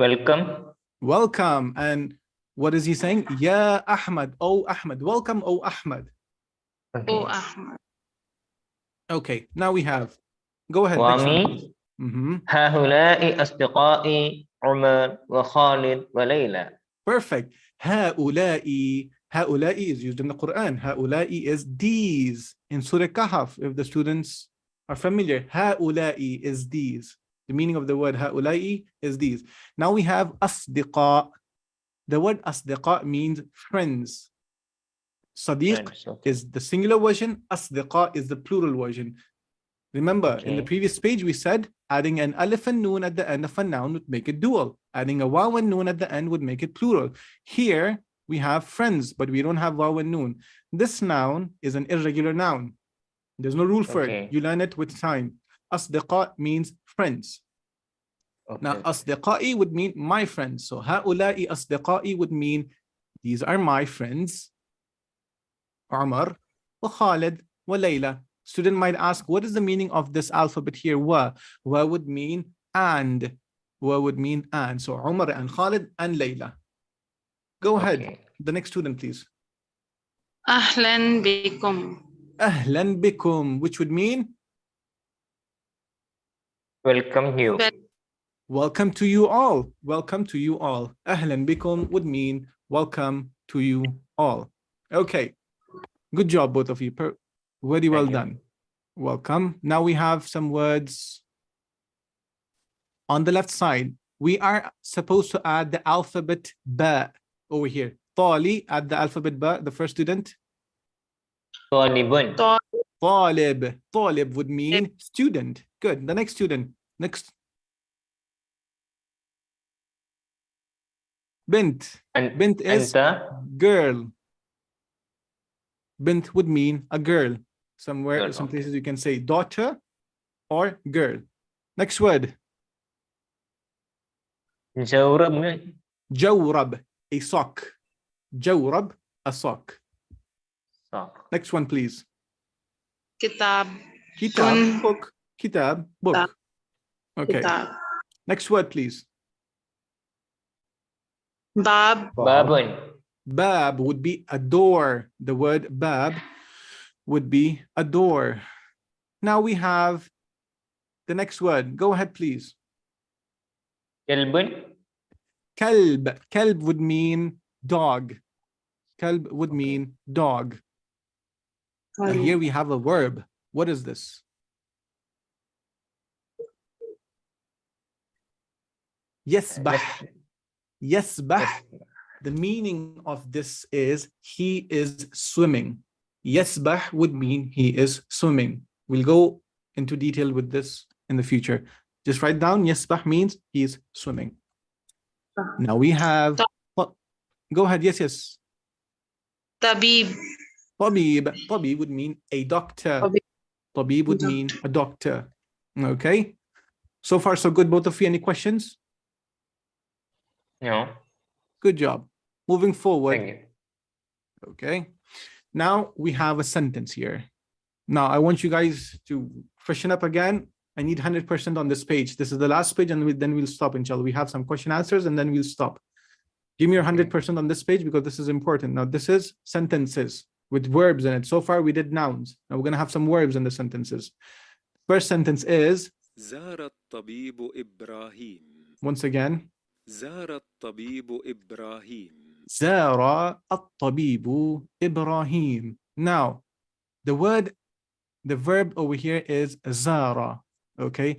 Welcome. Welcome. And what is he saying? Ya Ahmad. Oh Ahmad. Welcome, oh Ahmad. Okay. Oh, Ahmad. Okay, now we have. Go ahead. Next one, please. وامي هؤلاء أصدقائي عمر وخالد وليلى. Perfect. هؤلاء is used in the Quran. هؤلاء is these in Surah Kahf. If the students are familiar, هؤلاء is these. The meaning of the word هؤلاء is these. Now we have أصدقاء. The word أصدقاء means friends. Sadiq Friends, okay. is the singular version. أصدقاء is the plural version. Remember, in the Okay. previous page, we said adding an alif and noon at the end of a noun would make it dual. Adding a waw and noon at the end would make it plural. Here, we have friends, but we don't have waw and noon. This noun is an irregular noun. There's no rule for Okay. it. You learn it with time. أصدقاء means friends. Okay. Now, أصدقائي would mean my friends. So, هؤلاء أصدقائي would mean these are my friends. Umar, وخالد, وLayla. Student might ask, what is the meaning of this alphabet here? Wa would mean and. Wa would mean and. So Umar and Khalid and Layla. Go ahead. Okay. The next student, please. Ahlan bikum. Ahlan bikum, which would mean Welcome you. welcome to you all. Welcome to you all. Ahlan bikum would mean welcome to you all. Okay. Good job, both of you. Very well Thank you. done. Welcome. Now we have some words on the left side. We are supposed to add the alphabet ba over here. Tali, add the alphabet ba, the first student. طالب. Talib. Talib would mean student. Good. The next student. Next. Bint. Bint is أنت. girl. Bint would mean a girl. Somewhere, Girl, some okay. places you can say daughter or girl. Next word. جورب. Jawrab, a sock. Jawrab, a sock. Sock. Next one, please. Kitab. Kitab, Kun. book. Kitab, book. Okay. Kitab. Next word, please. Bab. باب. Bab would be a door. The word bab would be a door. Now we have the next word. Go ahead, please. كلب. Kalb. Kalb would mean dog. Kalb would mean dog. Now here we have a verb. What is this? Yasbah. Yasbah. The meaning of this is he is swimming. Yasbah would mean he is swimming. We'll go into detail with this in the future. Just write down Yasbah means he is swimming. Now we have, go ahead, yes. Tabib. Tabib. Tabib would mean a doctor. Tabib would mean a doctor. Okay. So far, so good, both of you. Any questions? No. Good job. Moving forward. Thank you. Okay. Now we have a sentence here. Now I want you guys to freshen up again. I need 100% on this page. This is the last page, and then we'll stop, inshallah. We have some question answers, and then we'll stop. Give me your 100% on this page because this is important. Now this is sentences with verbs in it. So far we did nouns. Now we're going to have some verbs in the sentences. First sentence is, زار الطبيب إبراهيم. once again, زار الطبيب إبراهيم. زار الطبيب إبراهيم. Now, the verb over here is zara. Okay.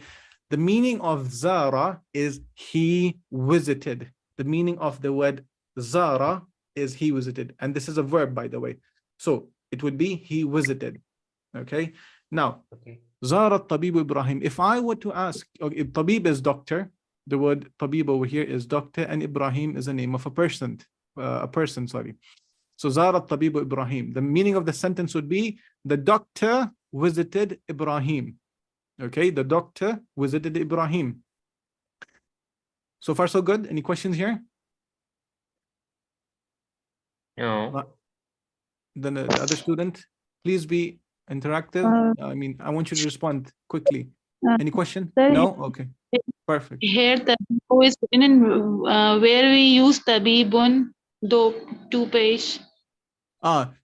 The meaning of zara is he visited. The meaning of the word zara is he visited. And this is a verb, by the way. So it would be he visited. Okay. Now, zara الطبيب إبراهيم. If I were to ask, okay, tabib is doctor. The word tabib over here is doctor, and Ibrahim is a name of a person. So Zara Tabib Ibrahim. The meaning of the sentence would be the doctor visited Ibrahim. Okay, the doctor visited Ibrahim. So far, so good. Any questions here? No. Then the other student, please be interactive. I mean, I want you to respond quickly. Any question? No? Okay. Perfect. Here tabibu is written in where we use tabibun, do two page.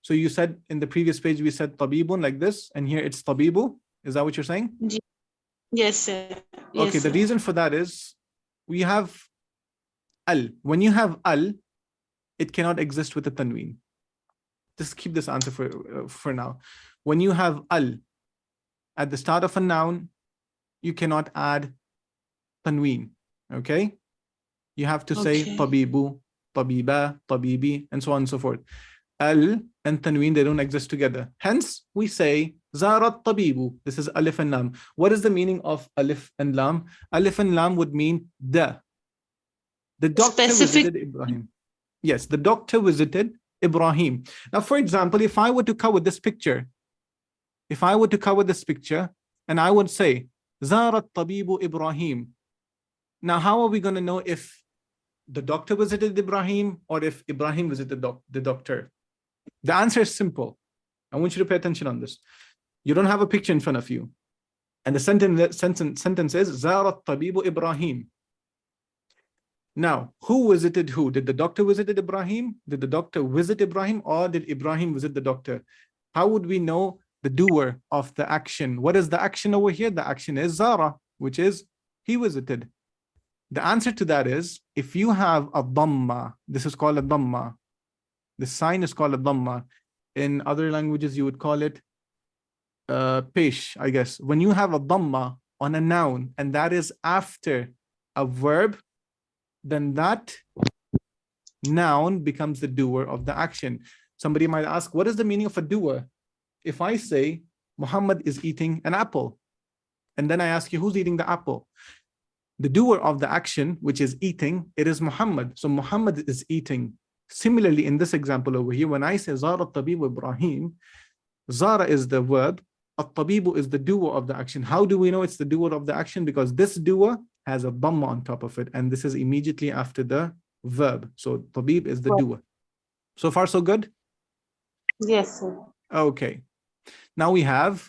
So you said in the previous page we said tabibun like this, and here it's tabibu. Is that what you're saying? Yes, sir. Yes, Okay, the sir. reason for that is we have al. When you have al, it cannot exist with a tanween. Just keep this answer for now. When you have al at the start of a noun, you cannot add tanween. Okay? You have to say Okay. tabibu, tabiba, tabibi, and so on and so forth. Al and tanween, they don't exist together. Hence, we say zarat tabibu. This is alif and lam. What is the meaning of alif and lam? Alif and lam would mean the doctor visited Ibrahim. Yes, the doctor visited Ibrahim. Now, for example, if I were to cover this picture, and I would say zarat tabibu Ibrahim. Now, how are we going to know if the doctor visited Ibrahim or if Ibrahim visited the doctor? The answer is simple. I want you to pay attention on this. You don't have a picture in front of you. And the sentence is Zarat Tabibu Ibrahim. Now, who visited who? Did the doctor visit Ibrahim? Did the doctor visit Ibrahim, or did Ibrahim visit the doctor? How would we know the doer of the action? What is the action over here? The action is Zara, which is he visited. The answer to that is, if you have a dhamma, this is called a dhamma. The sign is called a dhamma. In other languages, you would call it pesh, I guess. When you have a dhamma on a noun, and that is after a verb, then that noun becomes the doer of the action. Somebody might ask, what is the meaning of a doer? If I say, Muhammad is eating an apple, and then I ask you, who's eating the apple? The doer of the action, which is eating, it is Muhammad. So Muhammad is eating. Similarly, in this example over here, when I say Zara Tabibu Ibrahim, Zara is the verb, At-Tabibu is the doer of the action. How do we know it's the doer of the action? Because this doer has a dhamma on top of it, and this is immediately after the verb. So Tabib is the doer. So far, so good? Yes, sir. Okay. Now we have,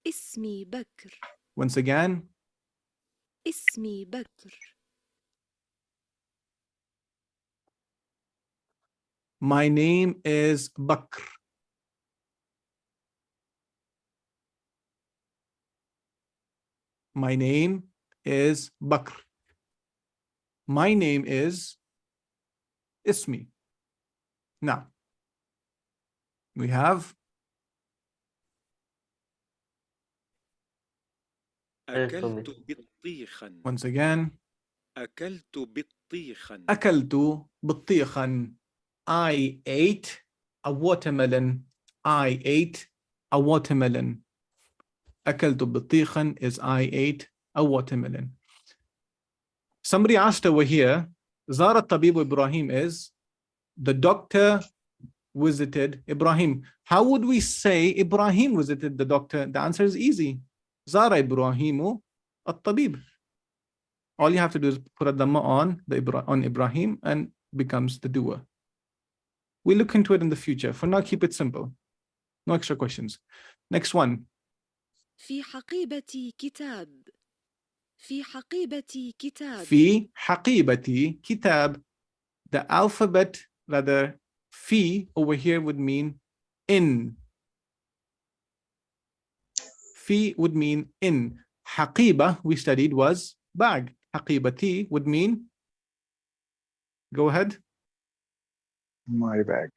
اسمي بكر. once again, اسمي بكر. my name is Bakr. My name is Bakr. My name is Ismi. Now, we have أكلت بطيخا. once again, أكلت بطيخا. أكلت بطيخا. I ate a watermelon. I ate a watermelon. أكلت بطيخا is I ate a watermelon. Somebody asked over here, Zara Tabibu Ibrahim is the doctor visited Ibrahim. How would we say Ibrahim visited the doctor? The answer is easy. Zara Ibrahimu at-Tabib. All you have to do is put a dhamma on Ibrahim and becomes the doer. We'll look into it in the future. For now, keep it simple. No extra questions. Next one. في حقيبتي كتاب. في حقيبتي كتاب. في حقيبتي كتاب. The alphabet, rather, fi over here would mean in. Fi would mean in. Haqiba, we studied, was bag. Haqibati would mean, go ahead. My bag.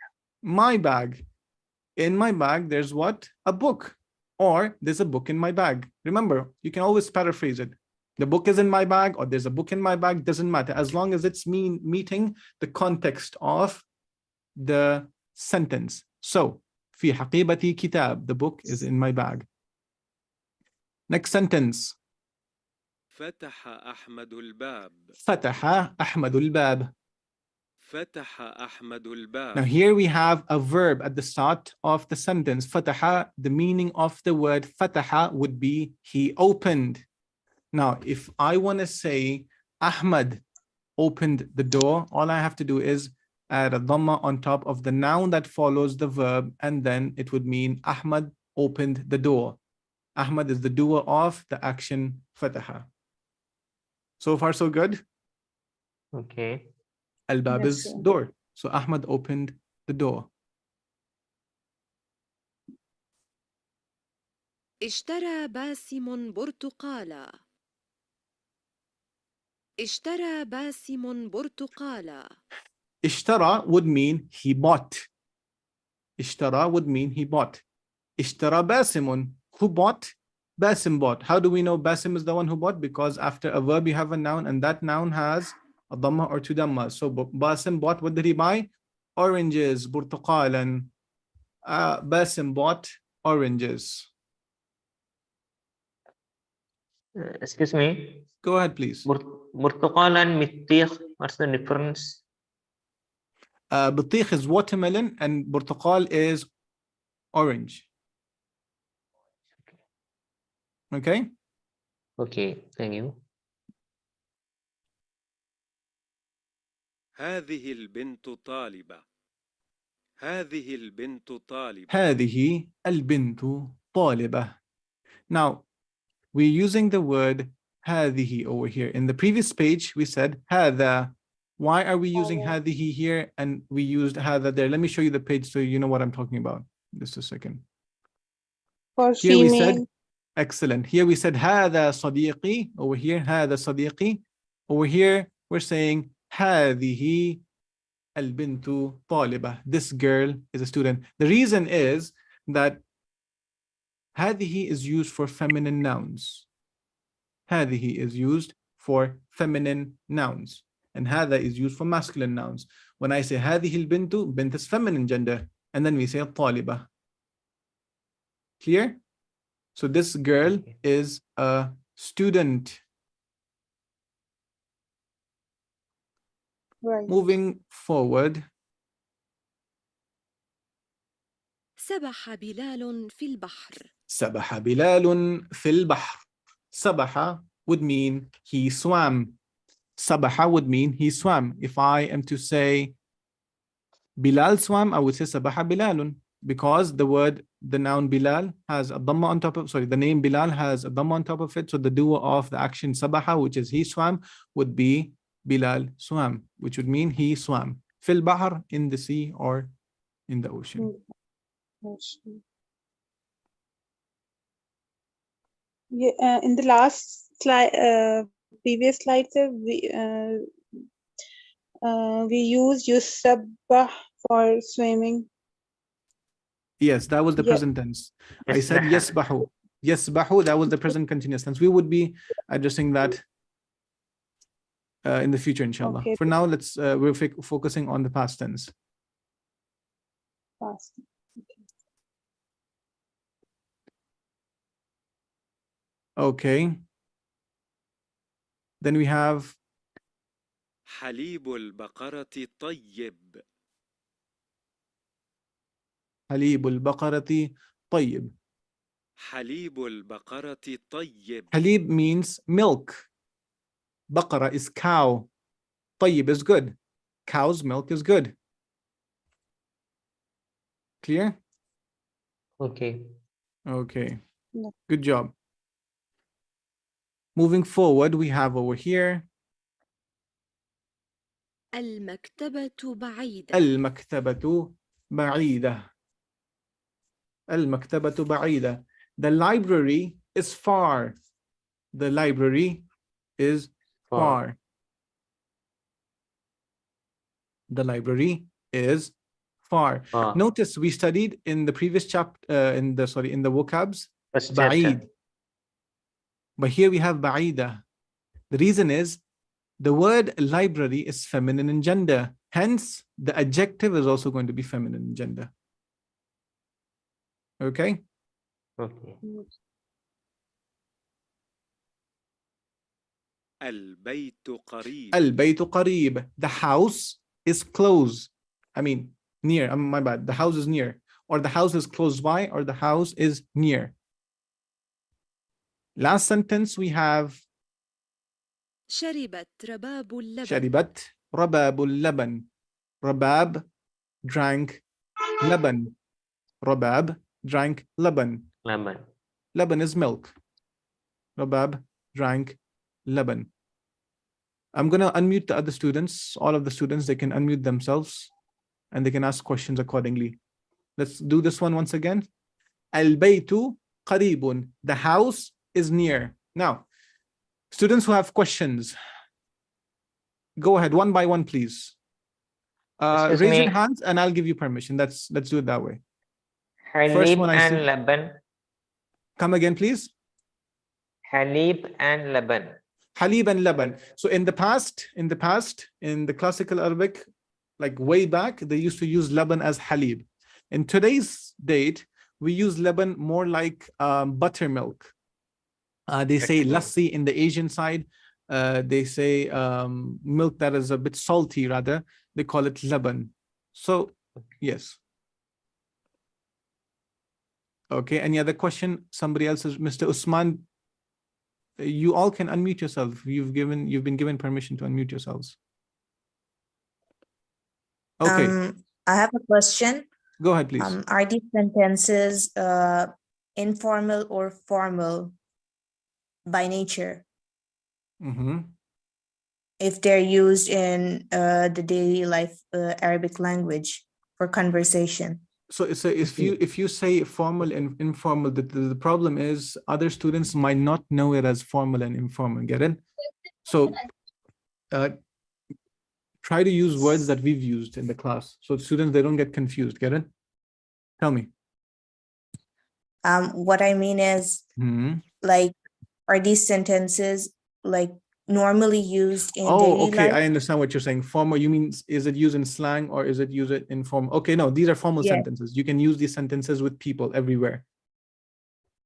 My bag. In my bag, there's what? A book. Or there's a book in my bag. Remember, you can always paraphrase it. The book is in my bag, or there's a book in my bag, doesn't matter. As long as it's meeting the context of the sentence. So, في حقيبتي كتاب. The book is in my bag. Next sentence. فتح أحمد الباب. فتح أحمد الباب. فتح أحمد الباب. Now here we have a verb at the start of the sentence. Fataha, the meaning of the word fataha would be he opened. Now, if I want to say Ahmad opened the door, all I have to do is add a dhamma on top of the noun that follows the verb, and then it would mean Ahmad opened the door. Ahmad is the doer of the action fataha. So far, so good. Okay. Al-bab Yes, is sir. door. So Ahmad opened the door. اشترى باسم برتقالا. اشترى باسم برتقالا. Ishtara would mean he bought. Ishtara would mean he bought. Ishtara Basimun. Who bought? Basim bought. How do we know Basim is the one who bought? Because after a verb you have a noun, and that noun has a dhamma or two dhammas. So Basim bought. What did he buy? Oranges. Burtuqalan. Basim bought oranges. Excuse me. Go ahead, please. Burtuqal and Mittiq, what's the difference? Batikh is watermelon and Burtuqal is orange. Okay. Okay, thank you. هذه البنت طالبة. هذه البنت طالبة. هذه البنت طالبة. Now, we're using the word هذه over here. In the previous page, we said هذا. Why are we using هذه here and we used هذا there? Let me show you the page so you know what I'm talking about. Just a second. For Here we female. said, excellent. Here we said هذا صديقي. Over here, هذا صديقي. Over here, we're saying هذه البنت طالبة. This girl is a student. The reason is that هذه is used for feminine nouns. هذه is used for feminine nouns. And هذا is used for masculine nouns. When I say هذه البنت, bint is feminine gender. And then we say طالبة. Clear? So this girl is a student. Right. Moving forward. سبح بلال في البحر. سبح بلال في البحر. سبح would mean he swam. سبح would mean he swam. If I am to say Bilal swam, I would say سبح بلال, because the noun Bilal has a dhamma on top of, the name Bilal has a dhamma on top of it. So the doer of the action sabaha, which is he swam, would be Bilal swam, which would mean he swam. Fil bahr, in the sea or in the ocean. Yeah, in the last slide, previous slide, sir, we use yusabbah for swimming. Yes, that was the present tense. I said yasbahu. Yasbahu, that was the present continuous tense. We would be addressing that in the future, inshallah. Okay. For now, we're focusing on the past tense. Past. Okay. Then we have حليب البقرة طيب. حليب البقرة طيب. حليب البقرة طيب. Halib means milk. Baqara is cow. Tayyib is good. Cow's milk is good. Clear? Okay. Okay. Yeah. Good job. Moving forward, we have over here المكتبة بعيدة. المكتبة بعيدة. المكتبة بعيدة. The library is far. The library is far. The library is far. Notice we studied in the previous chapter, in the vocabs, ba'id. But here we have ba'ida. The reason is the word library is feminine in gender. Hence, the adjective is also going to be feminine in gender. Okay? Okay. البيت قريب. البيت قريب. The house is close. I mean, near. My bad. The house is near. Or the house is close by, or the house is near. Last sentence we have شربت رباب اللبن. شربت رباب اللبن. Rabab drank laban. Rabab drank laban. Laban is milk. Rabab drank laban. I'm going to unmute the other students. All of the students, they can unmute themselves and they can ask questions accordingly. Let's do this one once again. Al-baytu qaribun. The house is near. Now, students who have questions, go ahead one by one, please. Excuse Raise me. your hands and I'll give you permission. Let's do it that way. Halib one I and see. Laban. Come again, please. Halib and Laban. Halib and Laban. So in the past, in the classical Arabic, like way back, they used to use Laban as Halib. In today's date, we use Laban more like buttermilk. They say lassi in the Asian side. They say milk that is a bit salty, rather. They call it Laban. So, yes. Okay, any other question? Somebody else is Mr. Usman. You all can unmute yourself. You've been given permission to unmute yourselves. Okay. I have a question. Go ahead, please. Are these sentences informal or formal by nature? If they're used in the daily life Arabic language for conversation. So if you say formal and informal, the problem is other students might not know it as formal and informal. Get it? So try to use words that we've used in the class, so students, they don't get confused. Get it? Tell me. What I mean is, like, are these sentences like normally used in daily life? I understand what you're saying. Formal, you mean, is it used in slang or is it used in formal? Okay, no, these are formal sentences. You can use these sentences with people everywhere.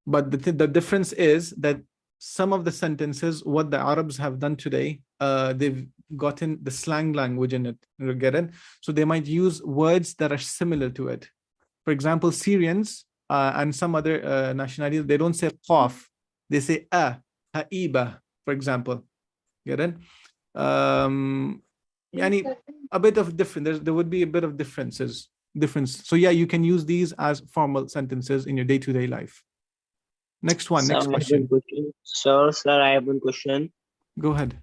But the difference is that some of the sentences, what the Arabs have done today, they've gotten the slang language in it. You get it? So they might use words that are similar to it. For example, Syrians and some other nationalities, they don't say qaf, they say ha'iba, for example. Get it? A bit of different. There would be a bit of difference. So yeah, you can use these as formal sentences in your day-to-day life. Next one. Next question. Sir, I have one question. Go ahead.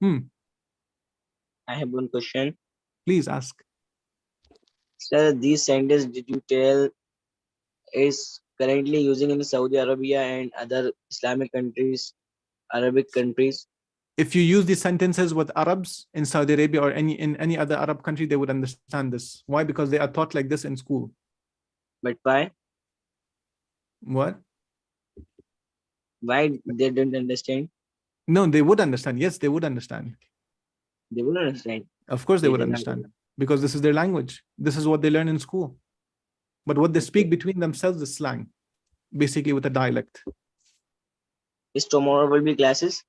I have one question. Please ask. Sir, these sentences did you tell is currently using in Saudi Arabia and other Islamic countries, Arabic countries? If you use these sentences with Arabs in Saudi Arabia or in any other Arab country, they would understand this. Why? Because they are taught like this in school. But why? What? Why they don't understand? No, they would understand. Yes, they would understand. They would understand. Of course they would understand, because this is their language. This is what they learn in school. But what they speak between themselves is slang, basically with a dialect. Is tomorrow will be classes?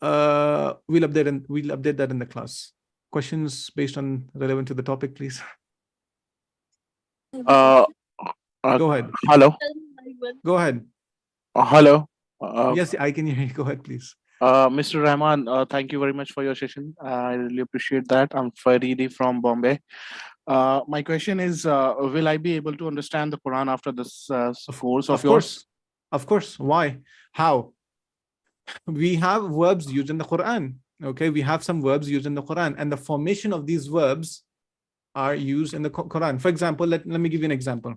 We'll update that in the class. Questions based on relevant to the topic, please. Go ahead. Hello. Go ahead. Hello. Yes, I can hear you. Go ahead, please. Mr. Rahman, thank you very much for your session. I really appreciate that. I'm Faridi from Bombay. My question is, will I be able to understand the Quran after this course of yours? Of course. Why? How? We have verbs used in the Quran. Okay, we have some verbs used in the Quran, and the formation of these verbs are used in the Quran. For example, let me give you an example.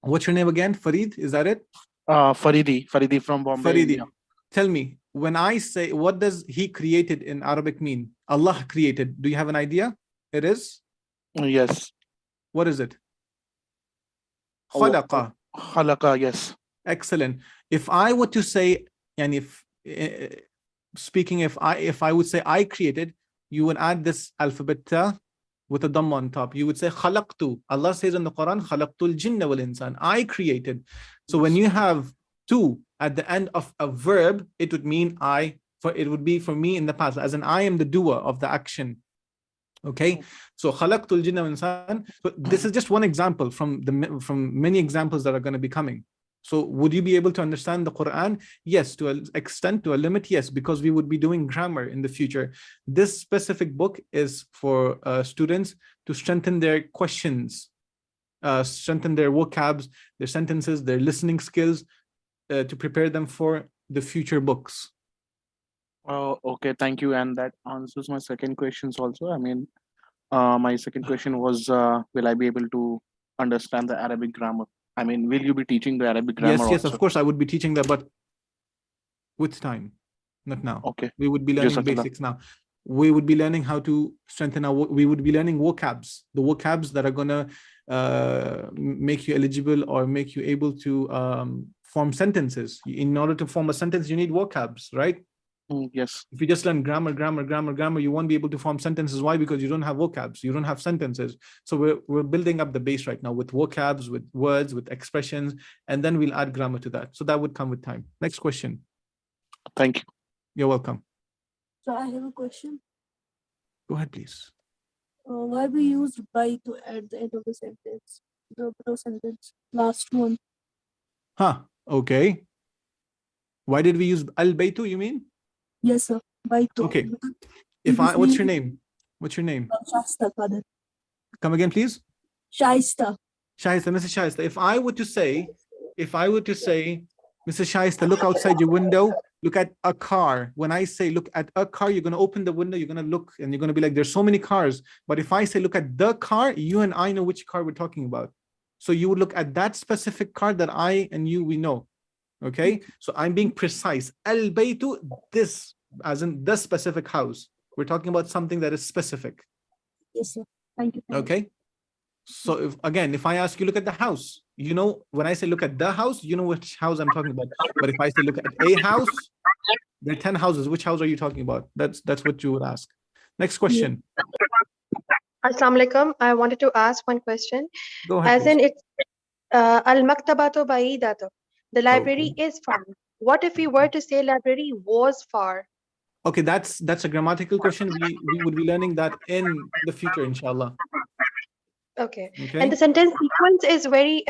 What's your name again? Farid, is that it? Faridi from Bombay. Faridi. India. Tell me, when I say, what does he created in Arabic mean? Allah created. Do you have an idea? It is? Yes. What is it? Khalaqa. Khalaqa, yes. Excellent. If I were to say, and if I would say I created, you would add this alphabet ta with a dhamma on top. You would say khalaqtu. Allah says in the Quran, khalaqtul jinna wal insan. I created. So when you have tu at the end of a verb, it would mean I. It would be for me in the past, as in I am the doer of the action. Okay, so khalaqtul jinna wal insan. So this is just one example from many examples that are going to be coming. So would you be able to understand the Quran? Yes, to an extent, to a limit, yes, because we would be doing grammar in the future. This specific book is for students to strengthen their questions, strengthen their vocabs, their sentences, their listening skills, to prepare them for the future books. Oh, okay, thank you. And that answers my second questions also. I mean, my second question was, will I be able to understand the Arabic grammar? I mean, will you be teaching the Arabic grammar Yes, also? of course, I would be teaching that, but with time, not now. Okay. We would be learning Jazakallah. basics now. We would be learning how to strengthen we would be learning vocabs, the vocabs that are gonna make you eligible or make you able to form sentences. In order to form a sentence, you need vocabs, right? Yes. If you just learn grammar, you won't be able to form sentences. Why? Because you don't have vocabs, you don't have sentences. So we're building up the base right now with vocabs, with words, with expressions, and then we'll add grammar to that. So that would come with time. Next question. Thank you. You're welcome. So I have a question. Go ahead, please. Why we use by to add the end of the sentence? The sentence, last one. Okay. Why did we use al-baytu, you mean? Yes, sir. By to. Okay. What's your name? What's your name? Shaista, father. Come again, please. Shaista. Shaista, Mrs. Shaista. If I were to say, Mrs. Shaista, look outside your window, look at a car. When I say look at a car, you're going to open the window, you're going to look, and you're going to be like, there's so many cars. But if I say look at the car, you and I know which car we're talking about. So you would look at that specific car that I and you, we know. Okay? So I'm being precise. Al-baytu, this, as in the specific house. We're talking about something that is specific. Yes, sir. Thank you. Okay? So if I ask you, look at the house, you know, when I say look at the house, you know which house I'm talking about. But if I say look at a house, there are 10 houses. Which house are you talking about? That's what you would ask. Next question. Assalamu alaikum. I wanted to ask one question. Go ahead. As in, it's al-maktabatu ba'idatu. The library is far. What if we were to say library was far? Okay, that's a grammatical question. We would be learning that in the future, inshallah. Okay. And the sentence sequence is very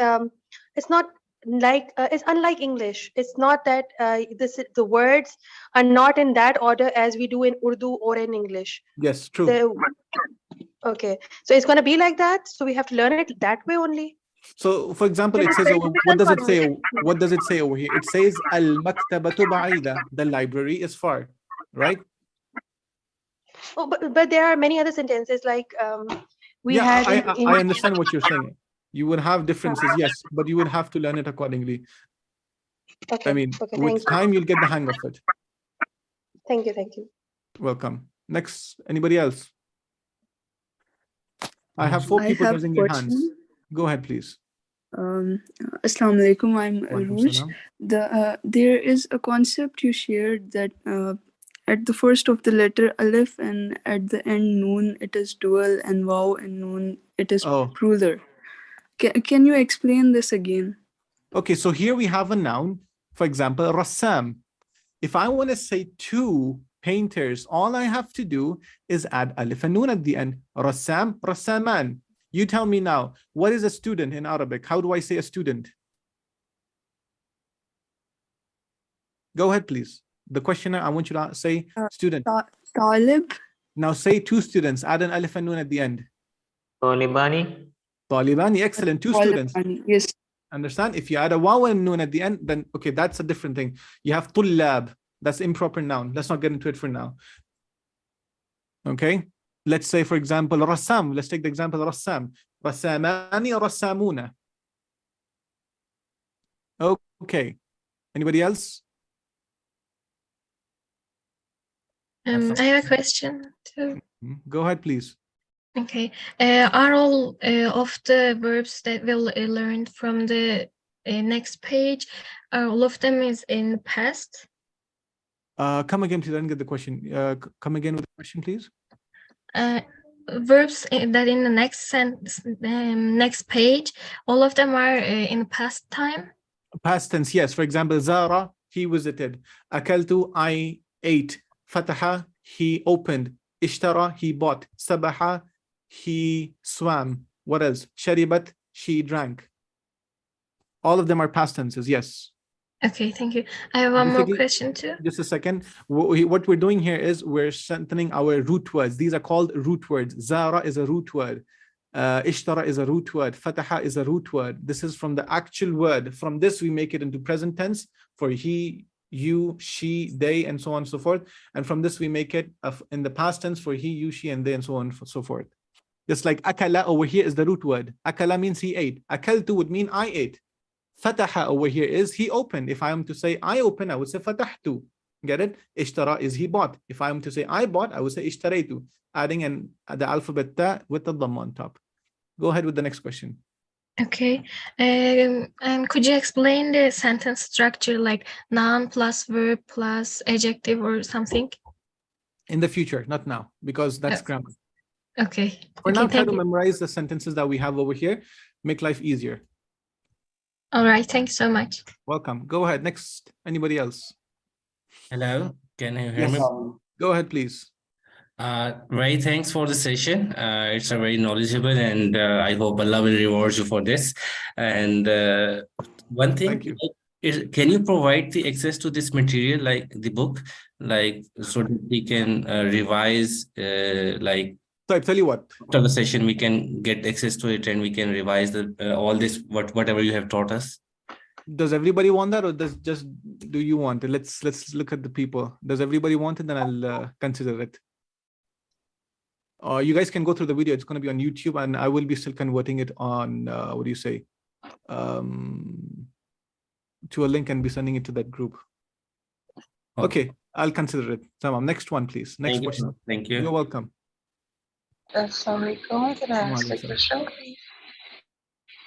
it's not like it's unlike English. It's not that the words are not in that order as we do in Urdu or in English. Yes, true. Okay, so it's going to be like that, so we have to learn it that way only. So for example, it says, what does it say? What does it say over here? It says al-maktabatu ba'ida, the library is far, right? Oh, but there are many other sentences like I understand what you're saying. You would have differences, yes, but you would have to learn it accordingly. Okay. I mean, with time, you'll get the hang of it. Thank you. Welcome. Next, anybody else? I have 4 people raising their hands. Go ahead, please. Assalamu alaikum. I'm Aruj. There is a concept you shared that at the first of the letter alif and at the end noon it is dual, and waw and noon it is plural. Can you explain this again? Okay, so here we have a noun. For example, rassam. If I want to say 2 painters, all I have to do is add alif and noon at the end. Rassam, rassaman. You tell me now, what is a student in Arabic? How do I say a student? Go ahead, please. The questioner, I want you to say student. Talib. Now say 2 students. Add an alif and noon at the end. Talibani. Talibani, excellent. 2 students. Yes. Understand? If you add a waw and noon at the end, then okay, that's a different thing. You have tullab. That's improper noun. Let's not get into it for now. Okay. Let's say, for example, rassam. Let's take the example of rassam. Rassamani or rassamuna. Okay. Anybody else? I have a question too. Go ahead, please. Okay. Are all of the verbs that we'll learn from the next page, all of them is in past? Come again, please. I didn't get the question. Come again with the question, please. Verbs that in the next page, all of them are in past time? Past tense, yes. For example, Zara, he visited. Akaltu, I ate. Fataha, he opened. Ishtara, he bought. Sabaha, he swam. What else? Sharibat, she drank. All of them are past tenses, yes. Okay, thank you. I have one more question too. Just a second. What we're doing here is we're strengthening our root words. These are called root words. Zara is a root word. Ishtara is a root word. Fataha is a root word. This is from the actual word. From this, we make it into present tense for he you, she, they, and so on and so forth. And from this, we make it in the past tense for he, you, she, and they, and so on and so forth. Just like akala over here is the root word. Akala means he ate. Akaltu would mean I ate. Fataha over here is he opened. If I am to say I open, I would say fatahtu. Get it? Ishtara is he bought. If I am to say I bought, I would say ishtaraytu. Adding the alphabet ta with the dhamma on top. Go ahead with the next question. Okay. And could you explain the sentence structure, like noun plus verb plus adjective or something? In the future, not now, because that's grammar. Okay. For now, try thank to you. memorize the sentences that we have over here. Make life easier. All right. Thank you so much. Welcome. Go ahead. Next. Anybody else? Hello, can you hear Yes. me? Go ahead, please. Very thanks for the session. It's a very knowledgeable, and I hope Allah will reward you for this. And one thing, can you provide the access to this material, like the book, like so that we can revise, like. So I tell you what. After the session, we can get access to it, and we can revise the all this whatever you have taught us. Does everybody want that, or do you want it? Let's look at the people. Does everybody want it? Then I'll consider it. You guys can go through the video. It's going to be on YouTube, and I will be still converting it on what do you say, to a link and be sending it to that group. Okay, I'll consider it. Tamam. Next one, please. Next question. Thank you. You're welcome. Assalamualaikum. Can I ask a Waalaikum. question?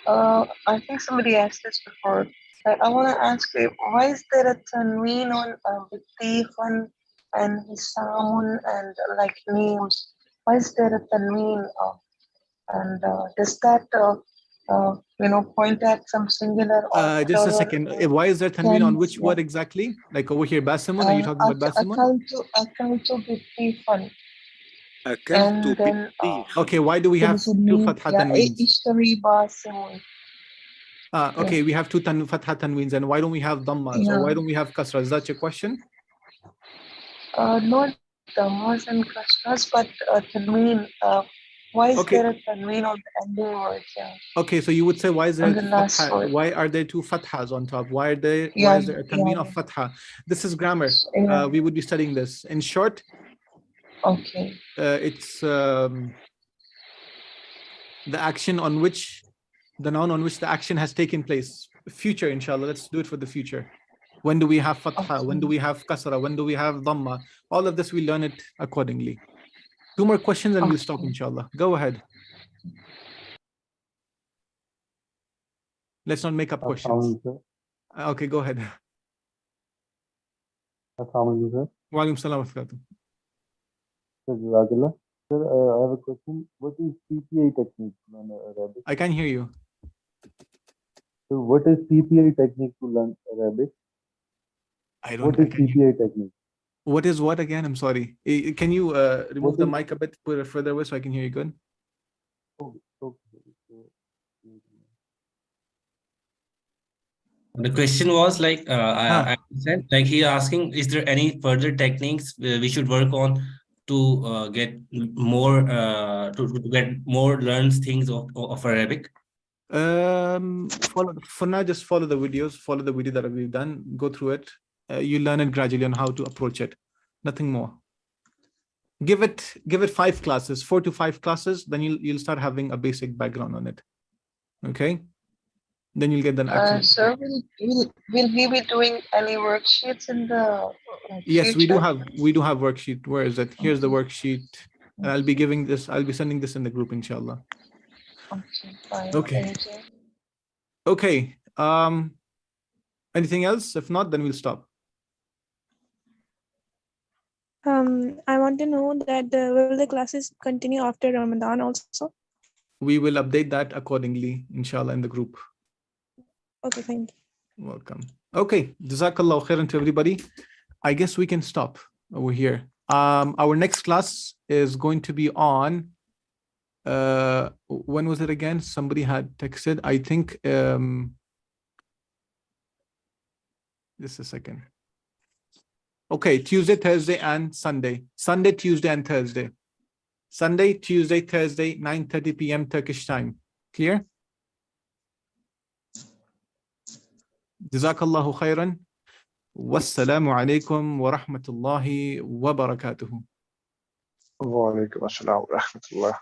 I think somebody asked this before. I want to ask you, why is there a tanween on Bitifan and Hisamun and like names? Why is there a tanween? And does that point at some singular or Just a plural? second. Why is there tanween on which word exactly? Like over here, Basimun? Are you talking about Basimun? Akaltu Bitifan. أكلت then, بطيخ. Okay, why do we have two fatha tanweens? Ishtari Basimun. Okay, we have two fatha tanweens, and why don't we have dhammas? Yeah. Or why don't we have kasra? Is that your question? Not dhammas and kasras, but tanween. Why is there a tanween on the ending words? Yeah. Okay, so you would say, why is there On the last word. why are there two fathas on top? Why is there a tanween of fatha? This is grammar. Yeah. We would be studying this. In short, okay. It's the action on which, the noun on which the action has taken place. Future, inshallah. Let's do it for the future. When do we have fatha? Okay. When do we have kasra? When do we have dhamma? All of this, we learn it accordingly. Two more questions and we'll stop, inshallah. Go ahead. Let's not make up questions. Okay, go ahead. Assalamualaikum, sir. Wa alaikum salam wa rahmatullah. Sir, Jazakallah. Sir, I have a question. What is CPI technique to learn Arabic? I can hear you. So what is CPI technique to learn Arabic? What is CPI technique? What is what again? I'm sorry. Can you remove the mic a bit, put it further away so I can hear you good? The question was like, I said, like he asking, is there any further techniques we should work on to get more to get more learned things of Arabic? For now, just follow the videos, follow the video that we've done, go through it. You learn it gradually on how to approach it. Nothing more. Give it 5 classes, 4 to 5 classes, then you'll start having a basic background on it. Okay. Then you'll get the action. Sir, will we be doing any worksheets in the Yes, future? we do have worksheet. Where is it? Here's the worksheet. And I'll be sending this in the group, inshallah. Okay, fine. Okay. Thank you. Okay. Anything else? If not, then we'll stop. I want to know that will the classes continue after Ramadan also? We will update that accordingly, inshallah, in the group. Okay, thank you. Welcome. Okay, Jazakallah khairan to everybody. I guess we can stop over here. Our next class is going to be on, when was it again? Somebody had texted, I think, just a second. Okay, Tuesday, Thursday, and Sunday. Sunday, Tuesday, and Thursday. Sunday, Tuesday, Thursday, 9:30 p.m. Turkish time. Clear? Jazakallahu khairan. Wassalamu alaikum wa rahmatullahi wa barakatuhu. Wa alaikum assalam wa rahmatullah.